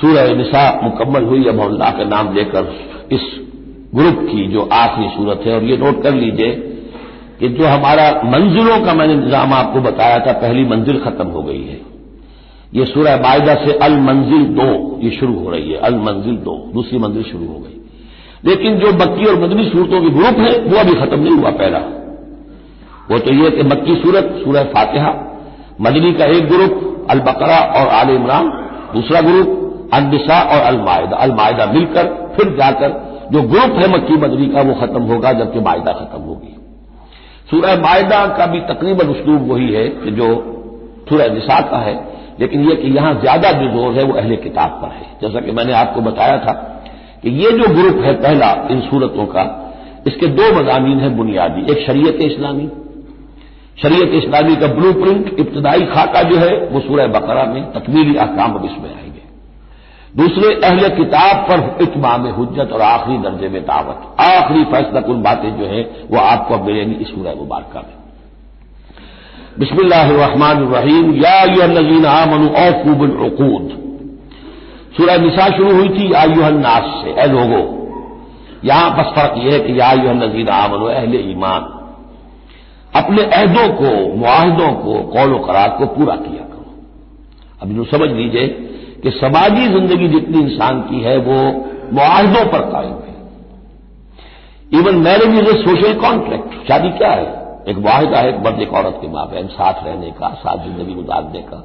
سورہ نساء مکمل ہوئی. اب اللہ کا نام لے کر اس گروپ کی جو آخری صورت ہے. اور یہ نوٹ کر لیجئے کہ جو ہمارا منزلوں کا میں نے نظام آپ کو بتایا تھا، پہلی منزل ختم ہو گئی ہے. یہ سورہ مائدہ سے المنزل 2 یہ شروع ہو رہی ہے. المنزل 2 دوسری منزل شروع ہو گئی. لیکن جو مکی اور مدنی صورتوں کے گروپ ہیں وہ ابھی ختم نہیں ہوا. پہلا وہ تو یہ کہ مکی صورت سورہ فاتحہ، مدنی کا ایک گروپ البقرہ اور آل عمران، دوسرا گروپ النساء اور المائدہ. المائدہ مل کر پھر جا کر جو گروپ ہے مکی مدنی کا وہ ختم ہوگا، جبکہ مائدہ ختم ہوگی. سورہ مائدہ کا بھی تقریباً اسلوب وہی ہے کہ جو سورہ نساء کا ہے، لیکن یہ کہ یہاں زیادہ جو زور ہے وہ اہل کتاب پر ہے. جیسا کہ میں نے آپ کو بتایا تھا کہ یہ جو گروپ ہے پہلا ان صورتوں کا، اس کے دو مضامین ہیں بنیادی. ایک شریعت اسلامی، شریعت اسلامی کا بلو پرنٹ ابتدائی خاکہ جو ہے وہ سورہ بقرہ میں، تکمیلی احکام اب اس میں آئیں گے. دوسرے اہل کتاب پر اتمام حجت اور آخری درجے میں دعوت، آخری فیصلہ کن باتیں جو ہیں وہ آپ کو اب ملیں گی اس سورہ مبارکہ میں. بسم اللہ الرحمن الرحیم. یا ایھا الذین آمنوا اوفوا بالعقود. سورہ نساء شروع ہوئی تھی یا ایھا الناس سے، اے لوگو. یہاں بس فرق یہ ہے کہ یا ایھا الذین آمنوا، اہل ایمان، اپنے عہدوں کو، معاہدوں کو، قول و قرار کو پورا کیا کرو. اب جو سمجھ لیجئے کہ سماجی زندگی جتنی انسان کی ہے وہ معاہدوں پر قائم ہے. Even marriage is a social contract. شادی کیا ہے؟ ایک معاہدہ ہے، ایک مرد ایک عورت کے مابین ساتھ رہنے کا، ساتھ زندگی گزارنے کا.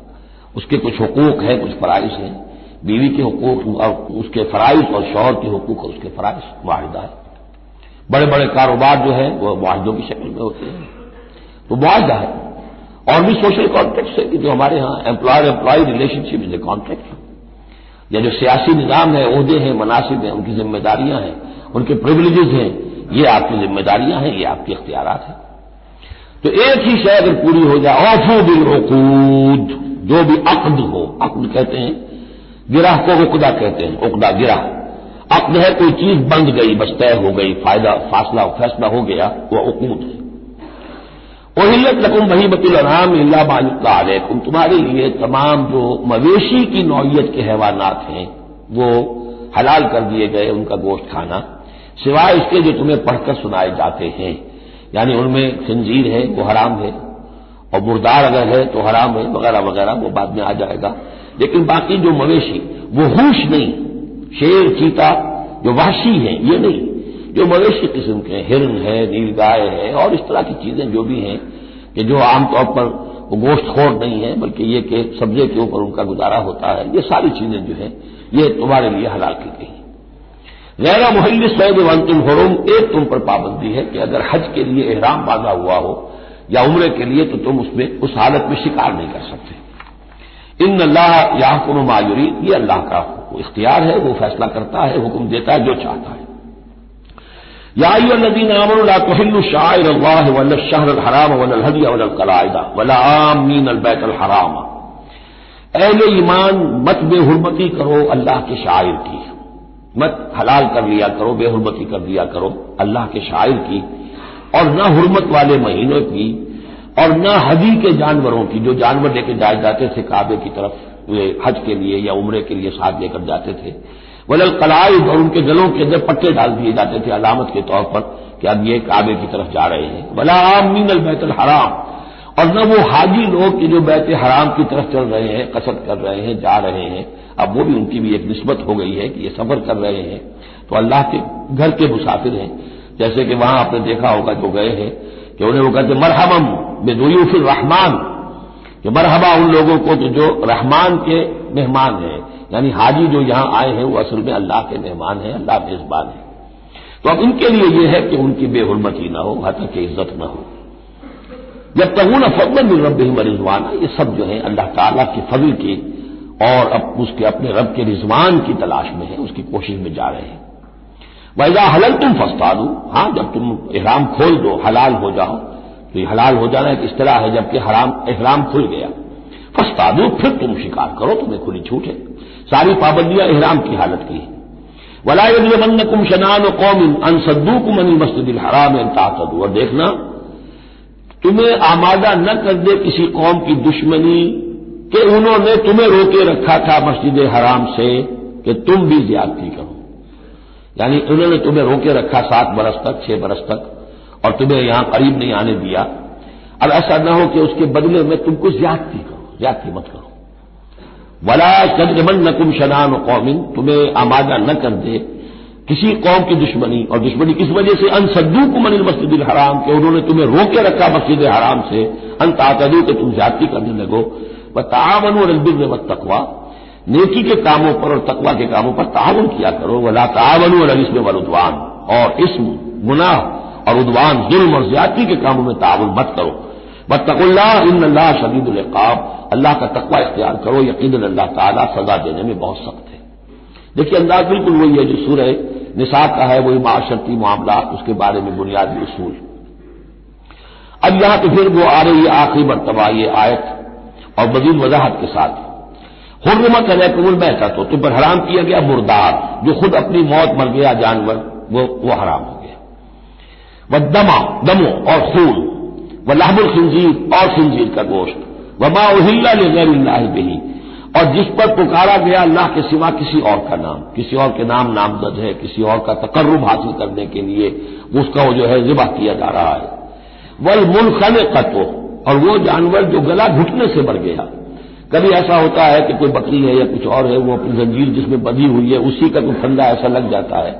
اس کے کچھ حقوق ہیں، کچھ فرائض ہیں. بیوی کے حقوق اور اس کے فرائض اور شوہر کے حقوق اور اس کے فرائض معاہدہ ہے. بڑے بڑے کاروبار جو ہیں وہ معاہدوں کی شکل میں ہوتے ہیں، تو معاہدہ ہے. اور بھی سوشل کانٹریکٹ ہے کہ جو ہمارے ہاں employer employee relationship is a contract. یا جو سیاسی نظام ہے، عہدے ہیں، مناصب ہیں، ان کی ذمہ داریاں ہیں، ان کے پریویلیجز ہیں، یہ آپ کی ذمہ داریاں ہیں، یہ آپ کے اختیارات ہیں. تو ایک ہی شے اگر پوری ہو جائے، اوفوا بالعقود، جو بھی عقد ہو، عقد کہتے ہیں، گرہ کو عقدہ کہتے ہیں، عقدہ گرہ. عقد ہے کوئی چیز بند گئی، بس طے ہو گئی، فیصلہ ہو گیا، وہ عقود ہے. احلت لکم بہیمۃ الانعام الا ما یتلی علیکم، تمہارے لیے تمام جو مویشی کی نوعیت کے حیوانات ہیں وہ حلال کر دیے گئے، ان کا گوشت کھانا، سوائے اس کے جو تمہیں پڑھ کر سنائے جاتے ہیں. یعنی ان میں خنزیر ہے وہ حرام ہے، اور مردار اگر ہے تو حرام ہے، وغیرہ وغیرہ، وہ بعد میں آ جائے گا. لیکن باقی جو مویشی وہ ہوش نہیں، شیر چیتا جو وحشی ہیں یہ نہیں، جو مویشی قسم کے ہرن ہے، نیل گائے ہے، اور اس طرح کی چیزیں جو بھی ہیں کہ جو عام طور پر وہ گوشت خور نہیں ہے بلکہ یہ کہ سبزے کے اوپر ان کا گزارا ہوتا ہے، یہ ساری چیزیں جو ہیں یہ تمہارے لیے حلال کی گئی. غیر محل صید وانتم حرم، ایک تم پر پابندی ہے کہ اگر حج کے لیے احرام باندھا ہوا ہو یا عمرے کے لیے تو تم اس حالت میں شکار نہیں کر سکتے. ان اللہ یحکم ما یرید، یہ اللہ کا اختیار ہے، وہ فیصلہ کرتا ہے، حکم دیتا ہے جو چاہتا ہے. یا ایھا الذین آمنوا لا تحلوا شعائر اللہ ولا الشہر الحرام ولا الہدی ولا القلائد ولا عامین البیت الحرام. اہل ایمان مت بے حرمتی کرو اللہ کے شعائر کی، مت حلال کر لیا کرو، بے حرمتی کر دیا کرو اللہ کے شعائر کی، اور نہ حرمت والے مہینوں کی، اور نہ حدی کے جانوروں کی، جو جانور لے کے جائے جاتے تھے کعبے کی طرف حج کے لیے یا عمرے کے لیے ساتھ لے کر جاتے تھے. ولا القلائد، اور ان کے گلوں کے اندر پٹے ڈال دیے جاتے تھے علامت کے طور پر کہ اب یہ کعبے کی طرف جا رہے ہیں. ولا عامین البیت الحرام، اور نہ وہ حاجی لوگ کہ جو بیت حرام کی طرف چل رہے ہیں، قصد کر رہے ہیں، جا رہے ہیں. اب وہ بھی ان کی بھی ایک نسبت ہو گئی ہے کہ یہ سفر کر رہے ہیں تو اللہ کے گھر کے مسافر ہیں. جیسے کہ وہاں آپ نے دیکھا ہوگا جو گئے ہیں کہ انہیں وہ کہتے مرحبا بضیوف الرحمان، کہ مرحبا ان لوگوں کو جو رحمان کے مہمان ہیں. یعنی حاجی جو یہاں آئے ہیں وہ اصل میں اللہ کے مہمان ہیں، اللہ میزبان ہے. تو اب ان کے لیے یہ ہے کہ ان کی بے حرمتی نہ ہو، حتی کہ عزت نہ ہو. یبتغون فضلا من ربہم ورضوانا، یہ سب جو ہیں اللہ تعالیٰ کے فضل کی اور اب اس کے اپنے رب کے رضوان کی تلاش میں ہیں، اس کی کوشش میں جا رہے ہیں. وَإِذَا حَلَلْتُمْ فَاصْطَادُوا، ہاں جب تم احرام کھول دو، حلال ہو جاؤ، تو یہ حلال ہو جانا ایک اصطلاح ہے جبکہ احرام کھل گیا. فاصطادوا، پھر تم شکار کرو، تمہیں کھلی چھوٹ ہے. ساری پابندیاں احرام کی حالت کی ہیں. وَلَا يَجْرِمَنَّكُمْ شَنَآنُ قَوْمٍ أَن صَدُّوكُمْ عَنِ الْمَسْجِدِ الْحَرَامِ أَن تَعْتَدُوا، اور دیکھنا تمہیں آمادہ نہ کر دے کسی قوم کی دشمنی کہ انہوں نے تمہیں روکے رکھا تھا مسجد حرام سے کہ تم بھی زیادتی کرو. یعنی انہوں نے تمہیں روکے رکھا 7 برس تک 6 برس تک اور تمہیں یہاں قریب نہیں آنے دیا. اب ایسا نہ ہو کہ اس کے بدلے میں تم کو زیادتی کرو، زیادتی مت کرو. ولا یجرمنکم شنآن قوم، تمہیں آمادہ نہ کر دے کسی قوم کی دشمنی. اور دشمنی کس وجہ سے؟ ان صدوکم عن المسجد الحرام، کہ انہوں نے تمہیں روکے رکھا مسجد حرام سے. ان تعتدوا، کہ تم زیادتی کرنے لگو. وتعاونوا علی البر والتقوی، نیکی کے کاموں پر اور تقوی کے کاموں پر تعاون کیا کرو. ولا تعاونوا علی الاثم والعدوان، اور اسم، گناہ اور عدوان، ظلم اور زیادتی کے کاموں میں تعاون مت کرو. واتقوا اللہ ان اللہ شدید العقاب، اللہ کا تقوی اختیار کرو، یقیناً اللہ تعالیٰ سزا دینے میں بہت سخت ہے. دیکھیے انداز بالکل وہی ہے جو سورہ نساء کا ہے، وہی معاشرتی معاملات، اس کے بارے میں بنیادی اصول. اب یہاں تو پھر وہ آ رہی ہے آخری مرتبہ یہ آیت اور مزید وضاحت کے ساتھ. حرمت علیکم المیتۃ، تم پر حرام کیا گیا مردار، جو خود اپنی موت مر گیا جانور، وہ حرام ہو گیا. والدم، دمو اور خون، ولحم الخنزیر اور خنزیر کا گوشت، وما اہل لغیر اللہ بہ، اور جس پر پکارا گیا اللہ کے سوا کسی اور کا نام، کسی اور کے نام نامزد ہے، کسی اور کا تقرب حاصل کرنے کے لیے اس کا وہ جو ہے ذبح کیا جا رہا ہے. والمنخنقۃ، اور وہ جانور جو گلا گھٹنے سے مر گیا. کبھی ایسا ہوتا ہے کہ کوئی بکری ہے یا کچھ اور ہے، وہ اپنی زنجیر جس میں بندھی ہوئی ہے اسی کا کوئی پھندا ایسا لگ جاتا ہے،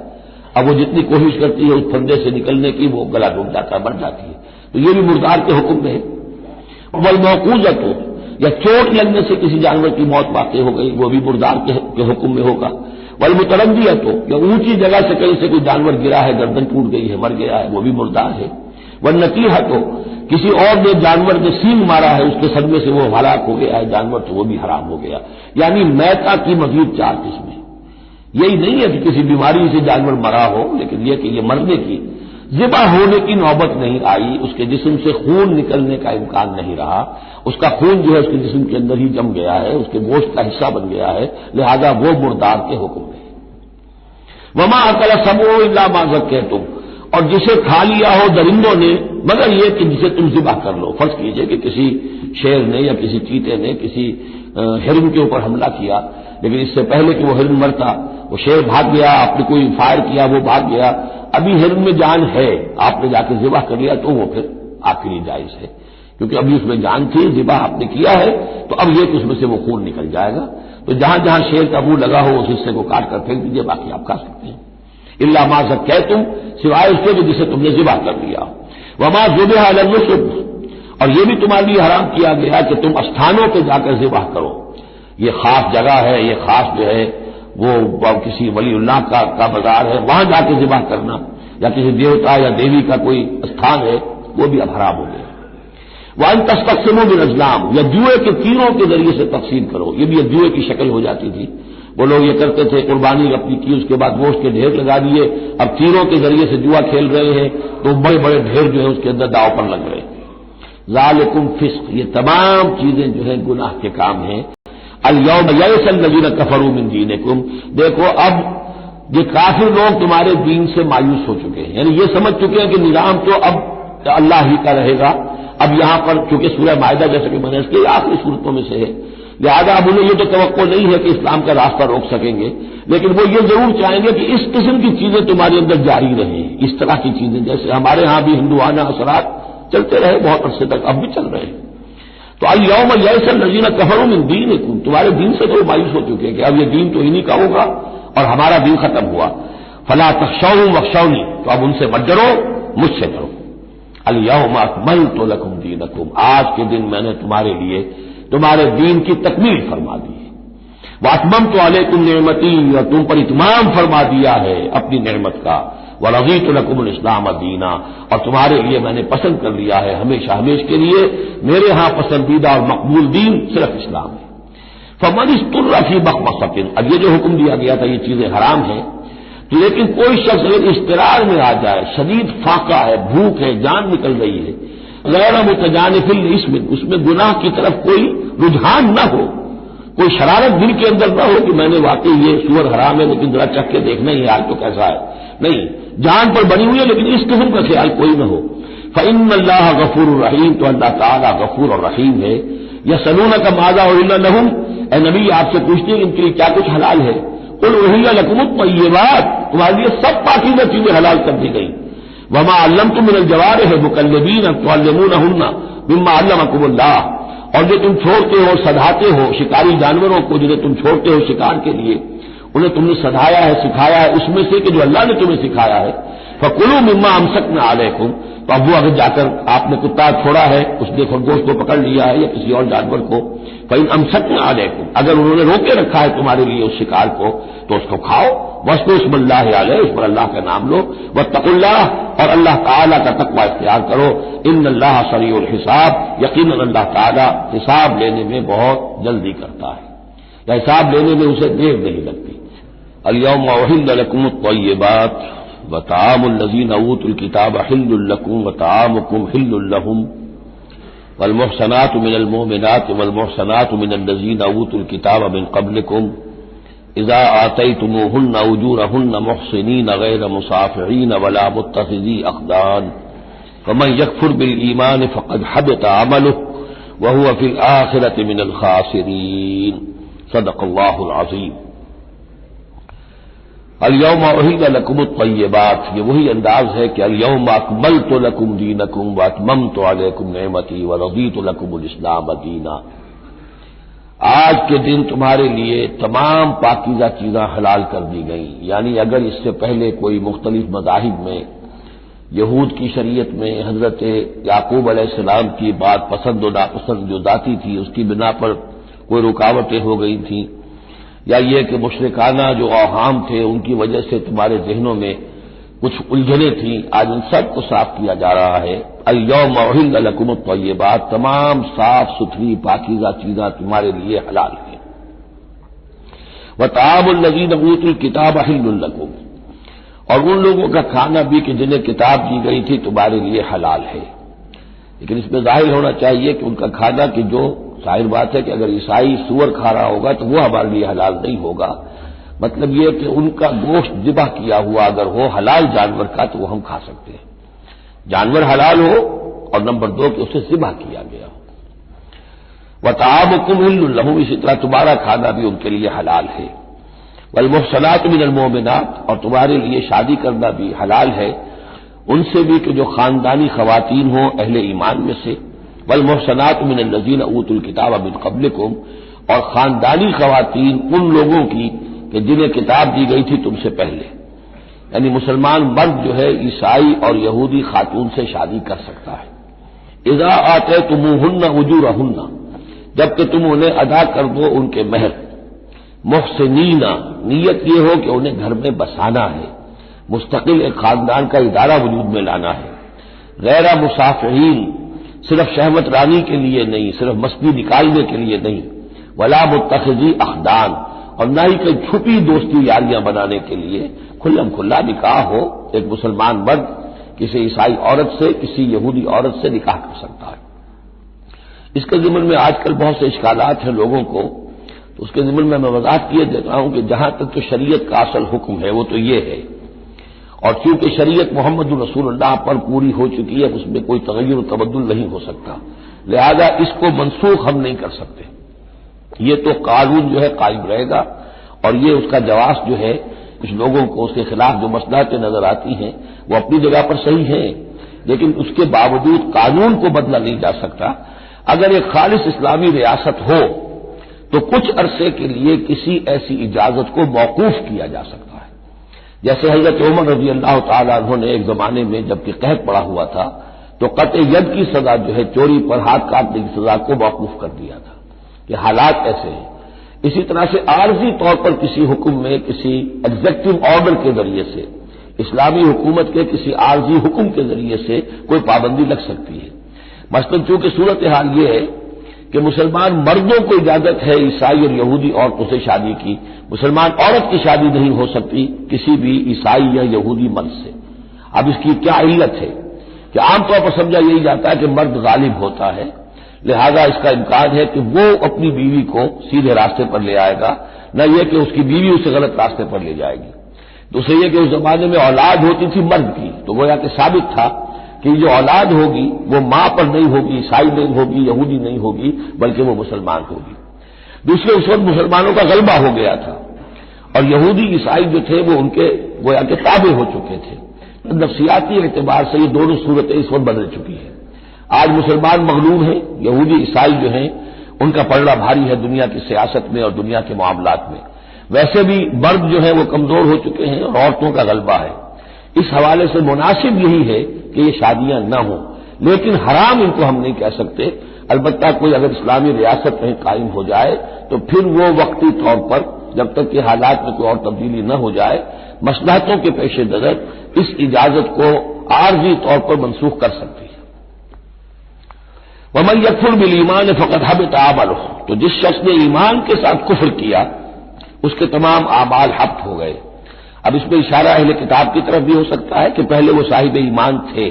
اب وہ جتنی کوشش کرتی ہے اس پھندے سے نکلنے کی وہ گلا گھٹ جاتا ہے، مر جاتی ہے. تو یہ بھی مردار کے حکم میں ہے. والموقوذۃ، یا چوٹ لگنے سے کسی جانور کی موت واقع ہو گئی، وہ بھی مردار کے حکم میں ہوگا. والمتردیۃ، یا اونچی جگہ سے کہیں سے کوئی جانور گرا ہے، گردن ٹوٹ گئی ہے، مر گیا ہے، وہ بھی مردار ہے. والنطیحۃ، کسی اور نے جانور نے سینگ مارا ہے، اس کے صدمے سے وہ ہلاک ہو گیا ہے جانور، تو وہ بھی حرام ہو گیا. یعنی میتہ کی مزید 4 قسمیں. یہی نہیں ہے کہ کسی بیماری سے جانور مرا ہو، لیکن یہ کہ یہ مرنے کی، ذبح ہونے کی نوبت نہیں آئی، اس کے جسم سے خون نکلنے کا امکان نہیں رہا، اس کا خون جو ہے اس کے جسم کے اندر ہی جم گیا ہے، اس کے گوشت کا حصہ بن گیا ہے، لہذا وہ مردار کے حکم میں. وما اکل السبع الا ما ذکیتم، اور جسے کھا لیا ہو درندوں نے مگر یہ کہ جسے تم ذبح کر لو. فرض کیجئے کہ کسی شیر نے یا کسی چیتے نے کسی ہرن کے اوپر حملہ کیا، لیکن اس سے پہلے کہ وہ ہرن مرتا وہ شیر بھاگ گیا، آپ نے کوئی فائر کیا وہ بھاگ گیا، ابھی ہرن میں جان ہے، آپ نے جا کے ذبح کر لیا، تو وہ پھر آپ کے لیے جائز ہے، کیونکہ ابھی اس میں جان تھی، ذبح آپ نے کیا ہے، تو اب یہ کہ اس میں سے وہ خون نکل جائے گا. تو جہاں جہاں شیر کا منہ لگا ہو اس حصے کو کاٹ کر پھینک دیجیے، باقی آپ کھا سکتے ہیں. الا ما ذکیتم، سوائے اس کے جسے تم نے ذبح کر لیا. وما ذبح علی النصب، اور یہ بھی تمہارے لیے حرام کیا گیا کہ تم استھانوں پہ جا کر ذبح کرو. یہ خاص جگہ ہے، یہ خاص جو ہے وہ کسی ولی اللہ کا بازار ہے، وہاں جا کے ذبح کرنا، یا کسی دیوتا یا دیوی کا کوئی استھان ہے، وہ بھی اب حرام ہو گیا. وَأَن تَسْتَقْسِمُوا بِالْأَزْلَامِ، یا جوئے کے تیروں کے ذریعے سے تقسیم کرو. یہ بھی ایک جوئے کی شکل ہو جاتی تھی. وہ لوگ یہ کرتے تھے، قربانی اپنی کی، اس کے بعد گوشت کے ڈھیر لگا دیے، اب تیروں کے ذریعے سے جوا کھیل رہے ہیں تو بڑے بڑے ڈھیر جو ہے اس کے اندر داؤ پر لگ رہے ہیں. ذالکم فسق، یہ تمام چیزیں جو ہیں گناہ کے کام ہیں. الیوم یئس الذین کفروا من دینکم، دیکھو اب یہ کافر لوگ تمہارے دین سے مایوس ہو چکے ہیں، یعنی یہ سمجھ چکے ہیں کہ نظام تو اب اللہ ہی کا رہے گا. اب یہاں پر چونکہ سورہ مائدہ جیسے کہ میں نے اس کی آخری صورتوں میں سے ہے، لہٰذا اب انہیں یہ تو توقع نہیں ہے کہ اسلام کا راستہ روک سکیں گے، لیکن وہ یہ ضرور چاہیں گے کہ اس قسم کی چیزیں تمہارے اندر جاری رہیں، اس طرح کی چیزیں جیسے ہمارے ہاں بھی ہندوانہ اثرات چلتے رہے بہت عرصے تک، اب بھی چل رہے ہیں. تو الیوم یئس الذین کفروا من دینکم، تمہارے دین سے تو مایوس ہو چکے ہیں کہ اب یہ دین تو انہی کا ہوگا اور ہمارا دین ختم ہوا. فلا تخشوهم واخشونی، تو اب ان سے مت ڈرو، مجھ سے ڈرو. الیوم اکملت لکم دینکم، آج کے دن میں نے تمہارے لیے تمہارے دین کی تکمیل فرما دی ہے. واتممت علیکم نعمتی، اور تم پر اتمام فرما دیا ہے اپنی نعمت کا. ورضیت لکم الاسلام دینا، اور تمہارے لیے میں نے پسند کر لیا ہے ہمیشہ ہمیشہ کے لیے میرے ہاں پسندیدہ اور مقبول دین صرف اسلام ہے. فمن اضطر فی مخمصۃ، اب یہ جو حکم دیا گیا تھا یہ چیزیں حرام ہیں، تو لیکن کوئی شخص اگر اضطرار میں آ جائے، شدید فاقہ ہے، بھوک ہے، جان نکل رہی ہے، غیر متجانف للاسم، اس میں گناہ کی طرف کوئی رجحان نہ ہو، کوئی شرارت دل کے اندر نہ ہو کہ میں نے واقعی یہ سور حرام ہے لیکن ذرا چکھ کے دیکھنا ہی حال تو کیسا ہے، نہیں، جان پر بنی ہوئی ہے لیکن اس قسم کا خیال کوئی نہ ہو. فإن اللہ غفور الرحیم، تو اللہ تعالیٰ غفور اور رحیم ہے. یسألونک ماذا أحل لهم، اے نبی آپ سے پوچھتے ہیں کہ ان کے لیے کیا کچھ حلال ہے. قل احل لکم الطیبات، تمہارے لیے سب پاکیزہ چیزیں حلال کر دی گئی. وما علمتم من الجوارح مکلبین تعلمونہن مما علمکم اللہ، اور جو تم چھوڑتے ہو سدھاتے ہو شکاری جانوروں کو، جنہیں تم چھوڑتے ہو شکار کے لیے، انہیں تم نے سدھایا ہے، سکھایا ہے اس میں سے کہ جو اللہ نے تمہیں سکھایا ہے. فکلوا مما امسکنا علیکم، تو اب وہ اگر جا کر آپ نے کتا چھوڑا ہے، اس نے خرگوش کو پکڑ لیا ہے یا کسی اور جانور کو، فإن امسکنا علیکم، اگر انہوں نے روکے رکھا ہے تمہارے لیے اس شکار کو تو اس کو کھاؤ. واذکروا اسم اللہ علیہ، اس پر اللہ کا نام لو. واتقوا اللہ، اور اللہ تعالیٰ کا تقوی اختیار کرو. ان اللہ سریع الحساب، یقیناً اللہ تعالیٰ حساب لینے میں بہت جلدی کرتا ہے، یا حساب لینے میں اسے دیر نہیں لگتی. الیوم احل لکم الطیبات وطعام الذین اوتوا الکتاب حل لکم وطعامکم حل لہم والمحصنات من المؤمنات والمحصنات من الذین اوتوا الکتاب من قبلکم اذا آتیتموہن اجورہن محصنین غیر مصافحین ولا متخذی اخدان فمن یکفر بالایمان فقد حبط عملہ وہو فی الآخرۃ من الخاسرین. صدق اللہ العظیم. الیوم احل لکم الطیبات، یہ وہی انداز ہے کہ الیوم اکملت لکم دینکم واتممت علیکم نعمتی ورضیت لکم الاسلام دینا. آج کے دن تمہارے لیے تمام پاکیزہ چیزیں حلال کر دی گئیں. یعنی اگر اس سے پہلے کوئی مختلف مذاہب میں، یہود کی شریعت میں حضرت یعقوب علیہ السلام کی بات پسند و ناپسند جو ذاتی تھی اس کی بنا پر کوئی رکاوٹیں ہو گئی تھیں، یا یہ کہ مشرکانہ جو اوہام تھے ان کی وجہ سے تمہارے ذہنوں میں کچھ الجھنیں تھیں، آج ان سب کو صاف کیا جا رہا ہے. الیوم احل لکم الطیبات، تمام صاف ستھری پاکیزہ چیزیں تمہارے لیے حلال ہیں. وطعام الذین اوتوا الکتاب حل لکم، اور ان لوگوں کا کھانا بھی کہ جنہیں کتاب دی گئی تھی تمہارے لیے حلال ہے. لیکن اس میں ظاہر ہونا چاہیے کہ ان کا کھانا کہ جو ظاہر بات ہے کہ اگر عیسائی سور کھا رہا ہوگا تو وہ ہمارے لیے حلال نہیں ہوگا. مطلب یہ کہ ان کا گوشت ذبح کیا ہوا اگر ہو حلال جانور کا تو وہ ہم کھا سکتے ہیں. جانور حلال ہو، اور نمبر دو کہ اسے ذبح کیا گیا ہو. وطعامکم حل لہم، اسی طرح تمہارا کھانا بھی ان کے لیے حلال ہے. والمحصنات من المؤمنات، اور تمہارے لیے شادی کرنا بھی حلال ہے ان سے بھی کہ جو خاندانی خواتین ہوں اہل ایمان میں سے. والمحصنات من الذین اوتوا الکتاب من قبلکم، اور خاندانی خواتین ان لوگوں کی کہ جنہیں کتاب دی گئی تھی تم سے پہلے. یعنی مسلمان مرد جو ہے عیسائی اور یہودی خاتون سے شادی کر سکتا ہے. اذا آتیتموہن اجورہن، جبکہ تم انہیں ادا کر دو ان کے مہر. محسنین، نیت یہ ہو کہ انہیں گھر میں بسانا ہے، مستقل ایک خاندان کا ادارہ وجود میں لانا ہے. غیر مصافحین، صرف شہوت رانی کے لیے نہیں، صرف مستی نکالنے کے لیے نہیں. ولا متخذی اخدان، اور نہ ہی کوئی چھپی دوستی یاریاں بنانے کے لیے. کھلم کھلا نکاح ہو، ایک مسلمان مرد کسی عیسائی عورت سے، کسی یہودی عورت سے نکاح کر سکتا ہے. اس کے ضمن میں آج کل بہت سے اشکالات ہیں لوگوں کو، تو اس کے ضمن میں وضاحت کیے دیتا ہوں کہ جہاں تک تو شریعت کا اصل حکم ہے وہ تو یہ ہے، اور چونکہ شریعت محمد رسول اللہ پر پوری ہو چکی ہے اس میں کوئی تغیر و تبدل نہیں ہو سکتا، لہذا اس کو منسوخ ہم نہیں کر سکتے. یہ تو قانون جو ہے قائم رہے گا، اور یہ اس کا جواز جو ہے کچھ لوگوں کو اس کے خلاف جو مصلحتیں نظر آتی ہیں وہ اپنی جگہ پر صحیح ہیں، لیکن اس کے باوجود قانون کو بدلا نہیں جا سکتا. اگر ایک خالص اسلامی ریاست ہو تو کچھ عرصے کے لیے کسی ایسی اجازت کو موقوف کیا جا سکتا ہے. جیسے حضرت عمر رضی اللہ تعالیٰ عنہ نے ایک زمانے میں جبکہ قحط پڑا ہوا تھا تو قطع ید کی سزا جو ہے چوری پر ہاتھ کاٹنے کی سزا کو موقوف کر دیا تھا کہ حالات ایسے ہیں. اسی طرح سے عارضی طور پر کسی حکم میں کسی ایگزیکٹو آرڈر کے ذریعے سے، اسلامی حکومت کے کسی عارضی حکم کے ذریعے سے کوئی پابندی لگ سکتی ہے. مثلاً چونکہ صورتحال یہ ہے کہ مسلمان مردوں کو اجازت ہے عیسائی اور یہودی عورتوں سے شادی کی، مسلمان عورت کی شادی نہیں ہو سکتی کسی بھی عیسائی یا یہودی مرد سے. اب اس کی کیا علت ہے کہ عام طور پر سمجھا یہی جاتا ہے کہ مرد غالب ہوتا ہے، لہذا اس کا امکان ہے کہ وہ اپنی بیوی کو سیدھے راستے پر لے آئے گا، نہ یہ کہ اس کی بیوی اسے غلط راستے پر لے جائے گی. دوسرے یہ کہ اس زمانے میں اولاد ہوتی تھی مرد کی، تو گویا کہ ثابت تھا کہ جو اولاد ہوگی وہ ماں پر نہیں ہوگی، عیسائی نہیں ہوگی، یہودی نہیں ہوگی، بلکہ وہ مسلمان ہوگی. دوسرے اس وقت مسلمانوں کا غلبہ ہو گیا تھا، اور یہودی عیسائی جو تھے وہ ان کے گویا کے تابع ہو چکے تھے. نفسیاتی اعتبار سے یہ دونوں صورتیں اس وقت بدل چکی ہیں. آج مسلمان مغلوب ہیں، یہودی عیسائی جو ہیں ان کا پلڑا بھاری ہے دنیا کی سیاست میں اور دنیا کے معاملات میں. ویسے بھی مرد جو ہے وہ کمزور ہو چکے ہیں اور عورتوں کا غلبہ ہے. اس حوالے سے مناسب یہی ہے کہ یہ شادیاں نہ ہوں، لیکن حرام ان کو ہم نہیں کہہ سکتے. البتہ کوئی اگر اسلامی ریاست کہیں قائم ہو جائے تو پھر وہ وقتی طور پر جب تک کہ حالات میں کوئی اور تبدیلی نہ ہو جائے مصلحتوں کے پیش نظر اس اجازت کو عارضی طور پر منسوخ کر سکتی ہے. وَمَن يَكْفُرْ بِالْإِيمَانِ فَقَدْ حَبِطَ عَمَلُهُ، تو جس شخص نے ایمان کے ساتھ کفر کیا اس کے تمام اعمال حبط ہو گئے. اب اس میں اشارہ اہل کتاب کی طرف بھی ہو سکتا ہے کہ پہلے وہ صاحب ایمان تھے.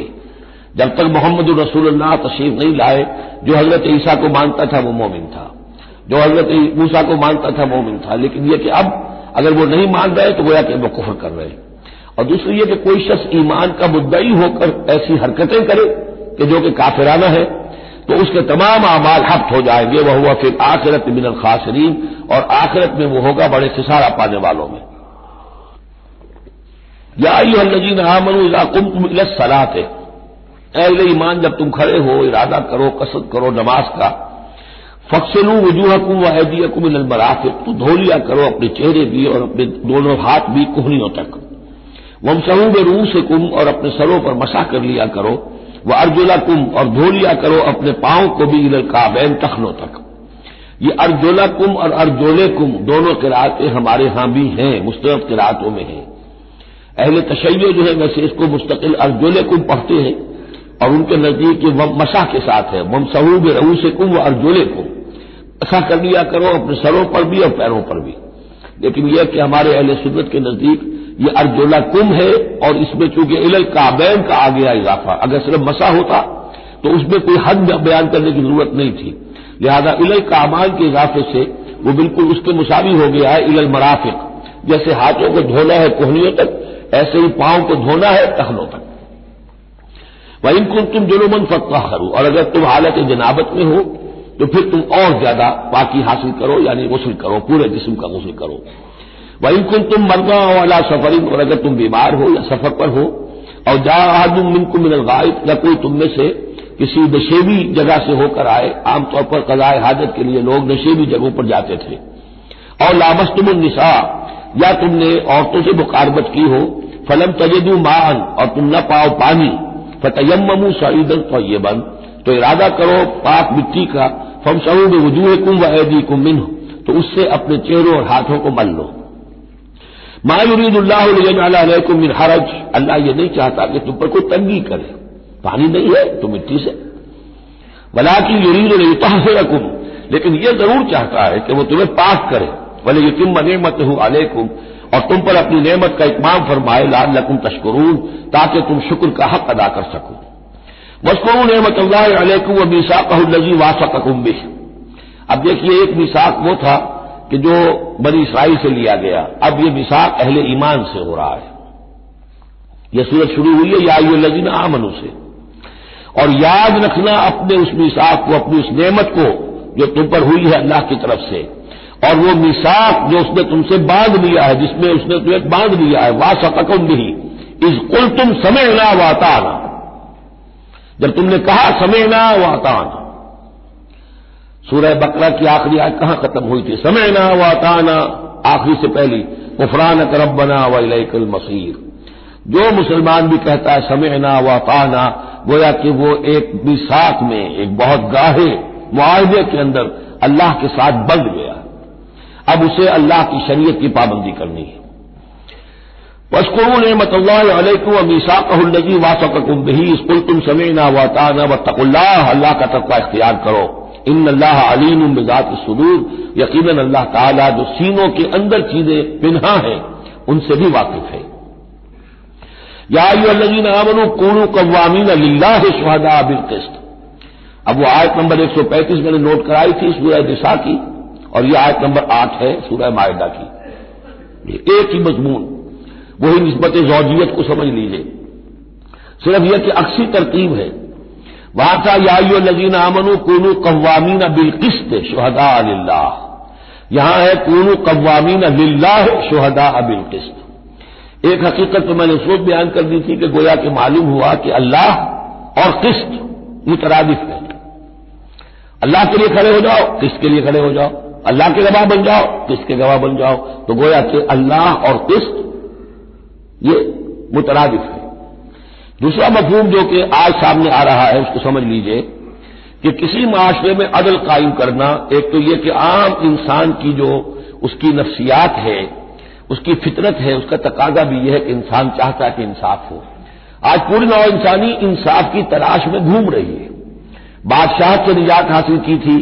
جب تک محمد الرسول اللہ تشریف نہیں لائے جو حضرت عیسیٰ کو مانتا تھا وہ مومن تھا، جو حضرت موسیٰ کو مانتا تھا مومن تھا. لیکن یہ کہ اب اگر وہ نہیں مان رہے تو گویا کہ وہ کفر کر رہے ہیں. اور دوسری یہ کہ کوئی شخص ایمان کا مدعی ہو کر ایسی حرکتیں کرے کہ جو کہ کافرانہ ہے تو اس کے تمام اعمال حبط ہو جائیں گے. وہ ہوا پھر آخرت من الخاسرین، اور آخرت میں وہ ہوگا بڑے خسارہ پانے والوں میں. یا ایھا الذین آمنوا اذا قمتم الی الصلاۃ، اے اہل ایمان جب تم کھڑے ہو ارادہ کرو قصد کرو نماز کا، فاغسلوا وجوہکم وایدیکم الی المرافق، تو دھو لیا کرو اپنے چہرے بھی اور اپنے دونوں ہاتھ بھی کہنیوں تک. وامسحوا برؤوسکم، اور اپنے سروں پر مسح کر لیا کرو. وارجلکم، اور دھو لیا کرو اپنے پاؤں کو بھی الی الکعبین، ٹخنوں تک. یہ ارجلکم اور ارجلکم دونوں قرأتیں ہمارے ہاں بھی ہیں، مستند قرأتوں میں ہیں. اہل تشیع جو ہے ویسے اس کو مستقل ارجلکم پڑھتے ہیں اور ان کے نزدیک یہ مسح کے ساتھ ہے. وامسحوا برؤوسکم وارجلکم، مسح کر لیا کرو اپنے سروں پر بھی اور پیروں پر بھی. لیکن یہ کہ ہمارے اہل سنت کے نزدیک یہ ارجلکم ہے، اور اس میں چونکہ الی الکعبین کا آ گیا اضافہ، اگر صرف مسح ہوتا تو اس میں کوئی حد بیان کرنے کی ضرورت نہیں تھی. لہذا الی الکعبین کے اضافے سے وہ بالکل اس کے مساوی ہو گیا ہے الی المرافق. جیسے ہاتھوں کو دھونا ہے کوہنیوں تک، ایسے ہی پاؤں کو دھونا ہے ٹخنوں تک. وَإِن كُنتُمْ جُنُبًا فَاطَّهَّرُوا، اور اگر تم حالت جنابت میں ہو تو پھر تم اور زیادہ پاکی حاصل کرو، یعنی غسل کرو، پورے جسم کا غسل کرو. وَإِن كُنتُمْ مَرْضَىٰ أَوْ عَلَىٰ سَفَرٍ، اور اگر تم بیمار ہو یا سفر پر ہو، اور جاء أَحَدٌ مِّنكُم مِّنَ الْغَائِطِ، یا کوئی تم میں سے کسی نشیبی جگہ سے ہو کر آئے. عام طور پر قضاء حاجت کے لیے لوگ نشیبی جگہوں پر جاتے تھے. اور لامستم النساء، یا تم نے عورتوں سے مقاربت کی ہو. فلم تجدوا ماء، اور تم نہ پاؤ پانی. فتیمموا صعیدا طیبا، تو ارادہ کرو پاک مٹی کا. فامسحوا بوجوہکم وایدیکم منہ، تو اس سے اپنے چہروں اور ہاتھوں کو مل لو. ما یرید اللہ لیجعل علیکم من حرج، اللہ یہ نہیں چاہتا کہ تم پر کوئی تنگی کرے. پانی نہیں ہے تو مٹی سے. ولکن یرید لیطہرکم، لیکن یہ ضرور چاہتا ہے کہ وہ تمہیں پاک کرے. ولیتم نعمتہ علیکم، اور تم پر اپنی نعمت کا اتمام فرمائے. لعلکم تشکرون، تاکہ تم شکر کا حق ادا کر سکو. واذکروا نعمت اللہ علیکم ومیثاقہ الذی واثقکم بہ. اب دیکھیے ایک میثاق وہ تھا کہ جو بنی اسرائیل سے لیا گیا، اب یہ میثاق اہل ایمان سے ہو رہا ہے. یہ سورت شروع ہوئی ہے یا ایھا الذین آمنوا سے. اور یاد رکھنا اپنے اس میثاق کو، اپنی اس نعمت کو جو تم پر ہوئی ہے اللہ کی طرف سے، اور وہ میثاق جو اس نے تم سے باندھ لیا ہے، جس میں اس نے تمہیں باندھ لیا ہے. واثقکم بہ اذ قلتم سمعنا واطعنا، جب تم نے کہا سمعنا واطعنا. سورہ بقرہ کی آخری آیت کہاں ختم ہوئی تھی؟ سمعنا واطعنا، آخری سے پہلی غفرانک ربنا والیک المصیر. جو مسلمان بھی کہتا ہے سمعنا واطعنا، گویا کہ وہ ایک میثاق میں، ایک بہت گاہے معاہدے کے اندر اللہ کے ساتھ بندھ گیا. اب اسے اللہ کی شریعت کی پابندی کرنی ہے. واذکروا نعمت اللہ علیکم ومیثاقہ الذی واثقکم بہ اذ قلتم سمعنا واطعنا واتقوا اللہ، اللہ کا تقوی اختیار کرو. ان اللہ علیم بذات الصدور، یقیناً اللہ تعالیٰ جو سینوں کے اندر چیزیں پنہا ہیں ان سے بھی واقف ہے. یا ایھا الذین آمنوا کونوا قوامین للہ شہداء بالقسط. اب وہ آیت نمبر 135 میں نے نوٹ کرائی تھی سورہ نساء کی، اور یہ آیت نمبر 8 ہے سورہ مائدہ کی. یہ ایک ہی مضمون، وہی نسبت زوجیت کو سمجھ لیجیے. صرف یہ کہ عکسی ترتیب ہے. وہاں تھا یا ایھا الذین آمنوا کونوا قوامین بالقسط شہداء للہ، یہاں ہے کونوا قوامین للہ شہداء بالقسط. ایک حقیقت تو میں نے سوچ بیان کر دی تھی کہ گویا کہ معلوم ہوا کہ اللہ اور قسط مترادف ہے. اللہ کے لیے کھڑے ہو جاؤ، قسط کے لیے کھڑے ہو جاؤ. اللہ کے گواہ بن جاؤ، قسط کے گواہ بن جاؤ. تو گویا کہ اللہ اور قسط یہ مترادف ہے. دوسرا مفہوم جو کہ آج سامنے آ رہا ہے اس کو سمجھ لیجئے کہ کسی معاشرے میں عدل قائم کرنا، ایک تو یہ کہ عام انسان کی جو اس کی نفسیات ہے، اس کی فطرت ہے، اس کا تقاضا بھی یہ ہے کہ انسان چاہتا ہے کہ انصاف ہو. آج پوری نوع انسانی انصاف کی تلاش میں گھوم رہی ہے. بادشاہت سے نجات حاصل کی تھی،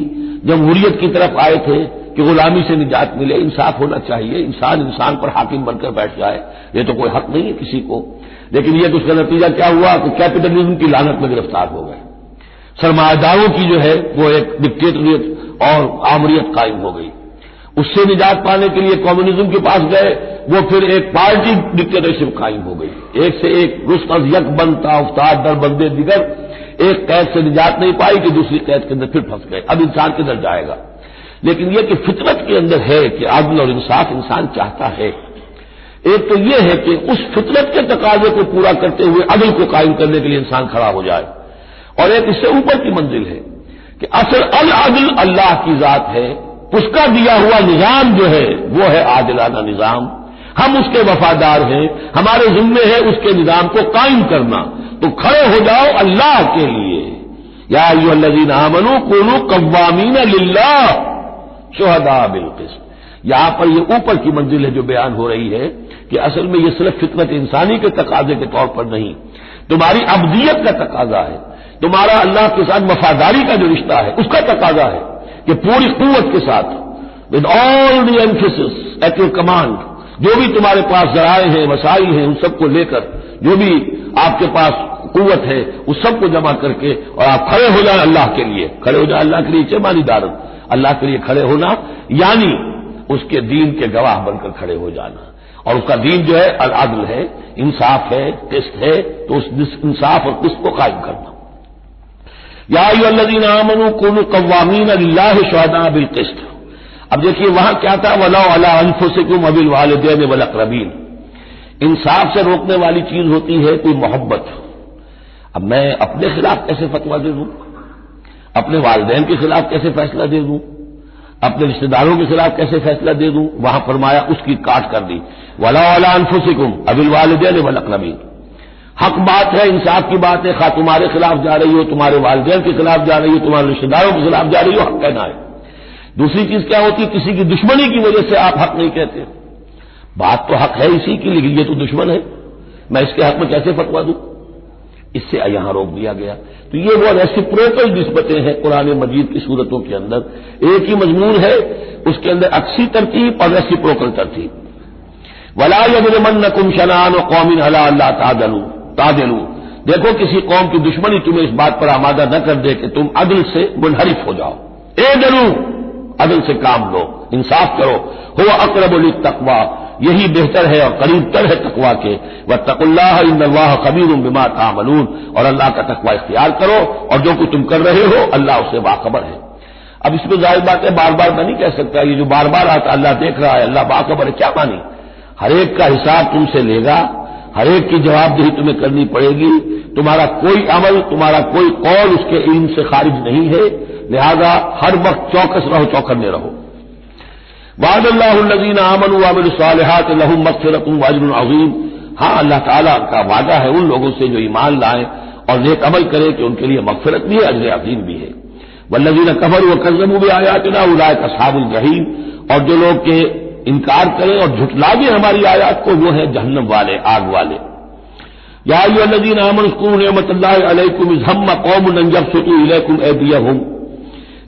جمہوریت کی طرف آئے تھے کہ غلامی سے نجات ملے، انصاف ہونا چاہیے، انسان پر حاکم بن کر بیٹھ جائے، یہ تو کوئی حق نہیں ہے کسی کو. لیکن یہ کہ اس کا نتیجہ کیا ہوا کہ کیپٹلزم کی لعنت میں گرفتار ہو گئے. سرمایہ داروں کی جو ہے وہ ایک ڈکٹیٹریٹ اور آمریت قائم ہو گئی. اس سے نجات پانے کے لیے کمیونزم کے پاس گئے، وہ پھر ایک پارٹی ڈکٹیٹرشپ قائم ہو گئی. ایک سے ایک رست از یک بنتا افتاد در بندے دیگر. ایک قید سے نجات نہیں پائی کہ دوسری قید کے اندر پھر پھنس گئے. اب انسان کدھر جائے گا؟ لیکن یہ کہ فطرت کے اندر ہے کہ عدل اور انصاف انسان چاہتا ہے. ایک تو یہ ہے کہ اس فطرت کے تقاضے کو پورا کرتے ہوئے عدل کو قائم کرنے کے لیے انسان کھڑا ہو جائے. اور ایک اس سے اوپر کی منزل ہے کہ اصل العدل اللہ کی ذات ہے، اس کا دیا ہوا نظام جو ہے وہ ہے عادلانہ نظام. ہم اس کے وفادار ہیں، ہمارے ذمے ہے اس کے نظام کو قائم کرنا. تو کھڑے ہو جاؤ اللہ کے لیے. یا ایھا الذین آمنوا کونوا قوامین للہ شہداء بالقسط. یہاں پر یہ اوپر کی منزل ہے جو بیان ہو رہی ہے کہ اصل میں یہ صرف فطرت انسانی کے تقاضے کے طور پر نہیں، تمہاری عبدیت کا تقاضا ہے، تمہارا اللہ کے ساتھ وفاداری کا جو رشتہ ہے اس کا تقاضا ہے کہ پوری قوت کے ساتھ with all the emphasis at your command، جو بھی تمہارے پاس ذرائع ہیں، وسائل ہیں، ان سب کو لے کر، جو بھی آپ کے پاس قوت ہے اس سب کو جمع کر کے اور آپ کھڑے ہو جائیں اللہ کے لیے. کھڑے ہو جائیں اللہ کے لیے چمانی دارت. اللہ کے لیے کھڑے ہونا یعنی اس کے دین کے گواہ بن کر کھڑے ہو جانا. اور اس کا دین جو ہے العدل ہے، انصاف ہے، قسط ہے. تو اس انصاف اور قسط کو قائم کرنا. یا ایھا الذین آمنوا کونوا قوامین للہ شہداء بالقسط. اب دیکھیے وہاں کیا تھا، وَلَوْ عَلَىٰ أَنفُسِكُمْ وَبِالْوَالِدَيْنِ وَالْأَقْرَبِينَ. انصاف سے روکنے والی چیز ہوتی ہے کوئی محبت. اب میں اپنے خلاف کیسے فتویٰ دے دوں، اپنے والدین کے خلاف کیسے فیصلہ دے دوں، اپنے رشتہ داروں کے خلاف کیسے فیصلہ دے دوں؟ وہاں فرمایا اس کی کاٹ کر دی، وَلَوْ عَلَىٰ أَنفُسِكُمْ وَبِالْوَالِدَيْنِ وَالْأَقْرَبِينَ. حق بات ہے، انصاف کی بات ہے، خواہ تمہارے خلاف جا رہی ہو، تمہارے والدین کے خلاف جا رہی ہو، تمہارے رشتہ داروں کے خلاف جا رہی ہو، حق کہنا ہے. دوسری چیز کیا ہوتی ہے، کسی کی دشمنی کی وجہ سے آپ حق نہیں کہتے. بات تو حق ہے اسی کی، لیکن یہ تو دشمن ہے، میں اس کے حق میں کیسے فتویٰ دوں؟ اس سے یہاں روک دیا گیا. تو یہ وہ ریسیپروکل نسبتیں ہیں قرآن مجید کی صورتوں کے اندر. ایک ہی مضمون ہے، اس کے اندر عکسی ترتیب اور ریسیپروکل ترتیب. وَلَا يَجْرِمَنَّكُمْ شَنَآنُ قَوْمٍ عَلَىٰ أَلَّا تعْدِلُوا. دیکھو کسی قوم کی دشمنی تمہیں اس بات پر آمادہ نہ کر دے کہ تم عدل سے منحرف ہو جاؤ. اعدلوا، عدل سے کام لو، انصاف کرو. هو اقرب للتقویٰ، یہی بہتر ہے اور قریب تر ہے تقویٰ کے. واتقوا اللہ ان اللہ خبیر بما تعملون. اور اللہ کا تقویٰ اختیار کرو اور جو کچھ تم کر رہے ہو اللہ اس سے باخبر ہے. اب اس میں ظاہر بات ہے بار بار میں نہیں کہہ سکتا، یہ جو بار بار آتا اللہ دیکھ رہا ہے، اللہ باخبر ہے، کیا مانی؟ ہر ایک کا حساب تم سے لے گا، ہر ایک کی جواب دہی تمہیں کرنی پڑے گی. تمہارا کوئی عمل، تمہارا کوئی قول اس کے علم سے خارج نہیں ہے، لہذا ہر وقت چوکس رہو، چوکنے رہو. وعد اللہ الذین آمنوا وعملوا الصالحات لهم مغفرۃ واجر عظیم. ہاں اللہ تعالیٰ کا وعدہ ہے ان لوگوں سے جو ایمان لائیں اور نیک عمل کریں کہ ان کے لیے مغفرت بھی ہے، اجر عظیم بھی ہے. والذین کفروا وکذبوا بآیاتنا اولئک اصحاب الجحیم. اور جو لوگ کے انکار کریں اور جھٹلا دیں ہماری آیات کو، وہ ہیں جہنم والے، آگ والے. یا ایھا الذین آمنوا اذکروا نعمت اللہ علیکم اذ ہم قوم ان یبسطوا الیکم ایدیہم.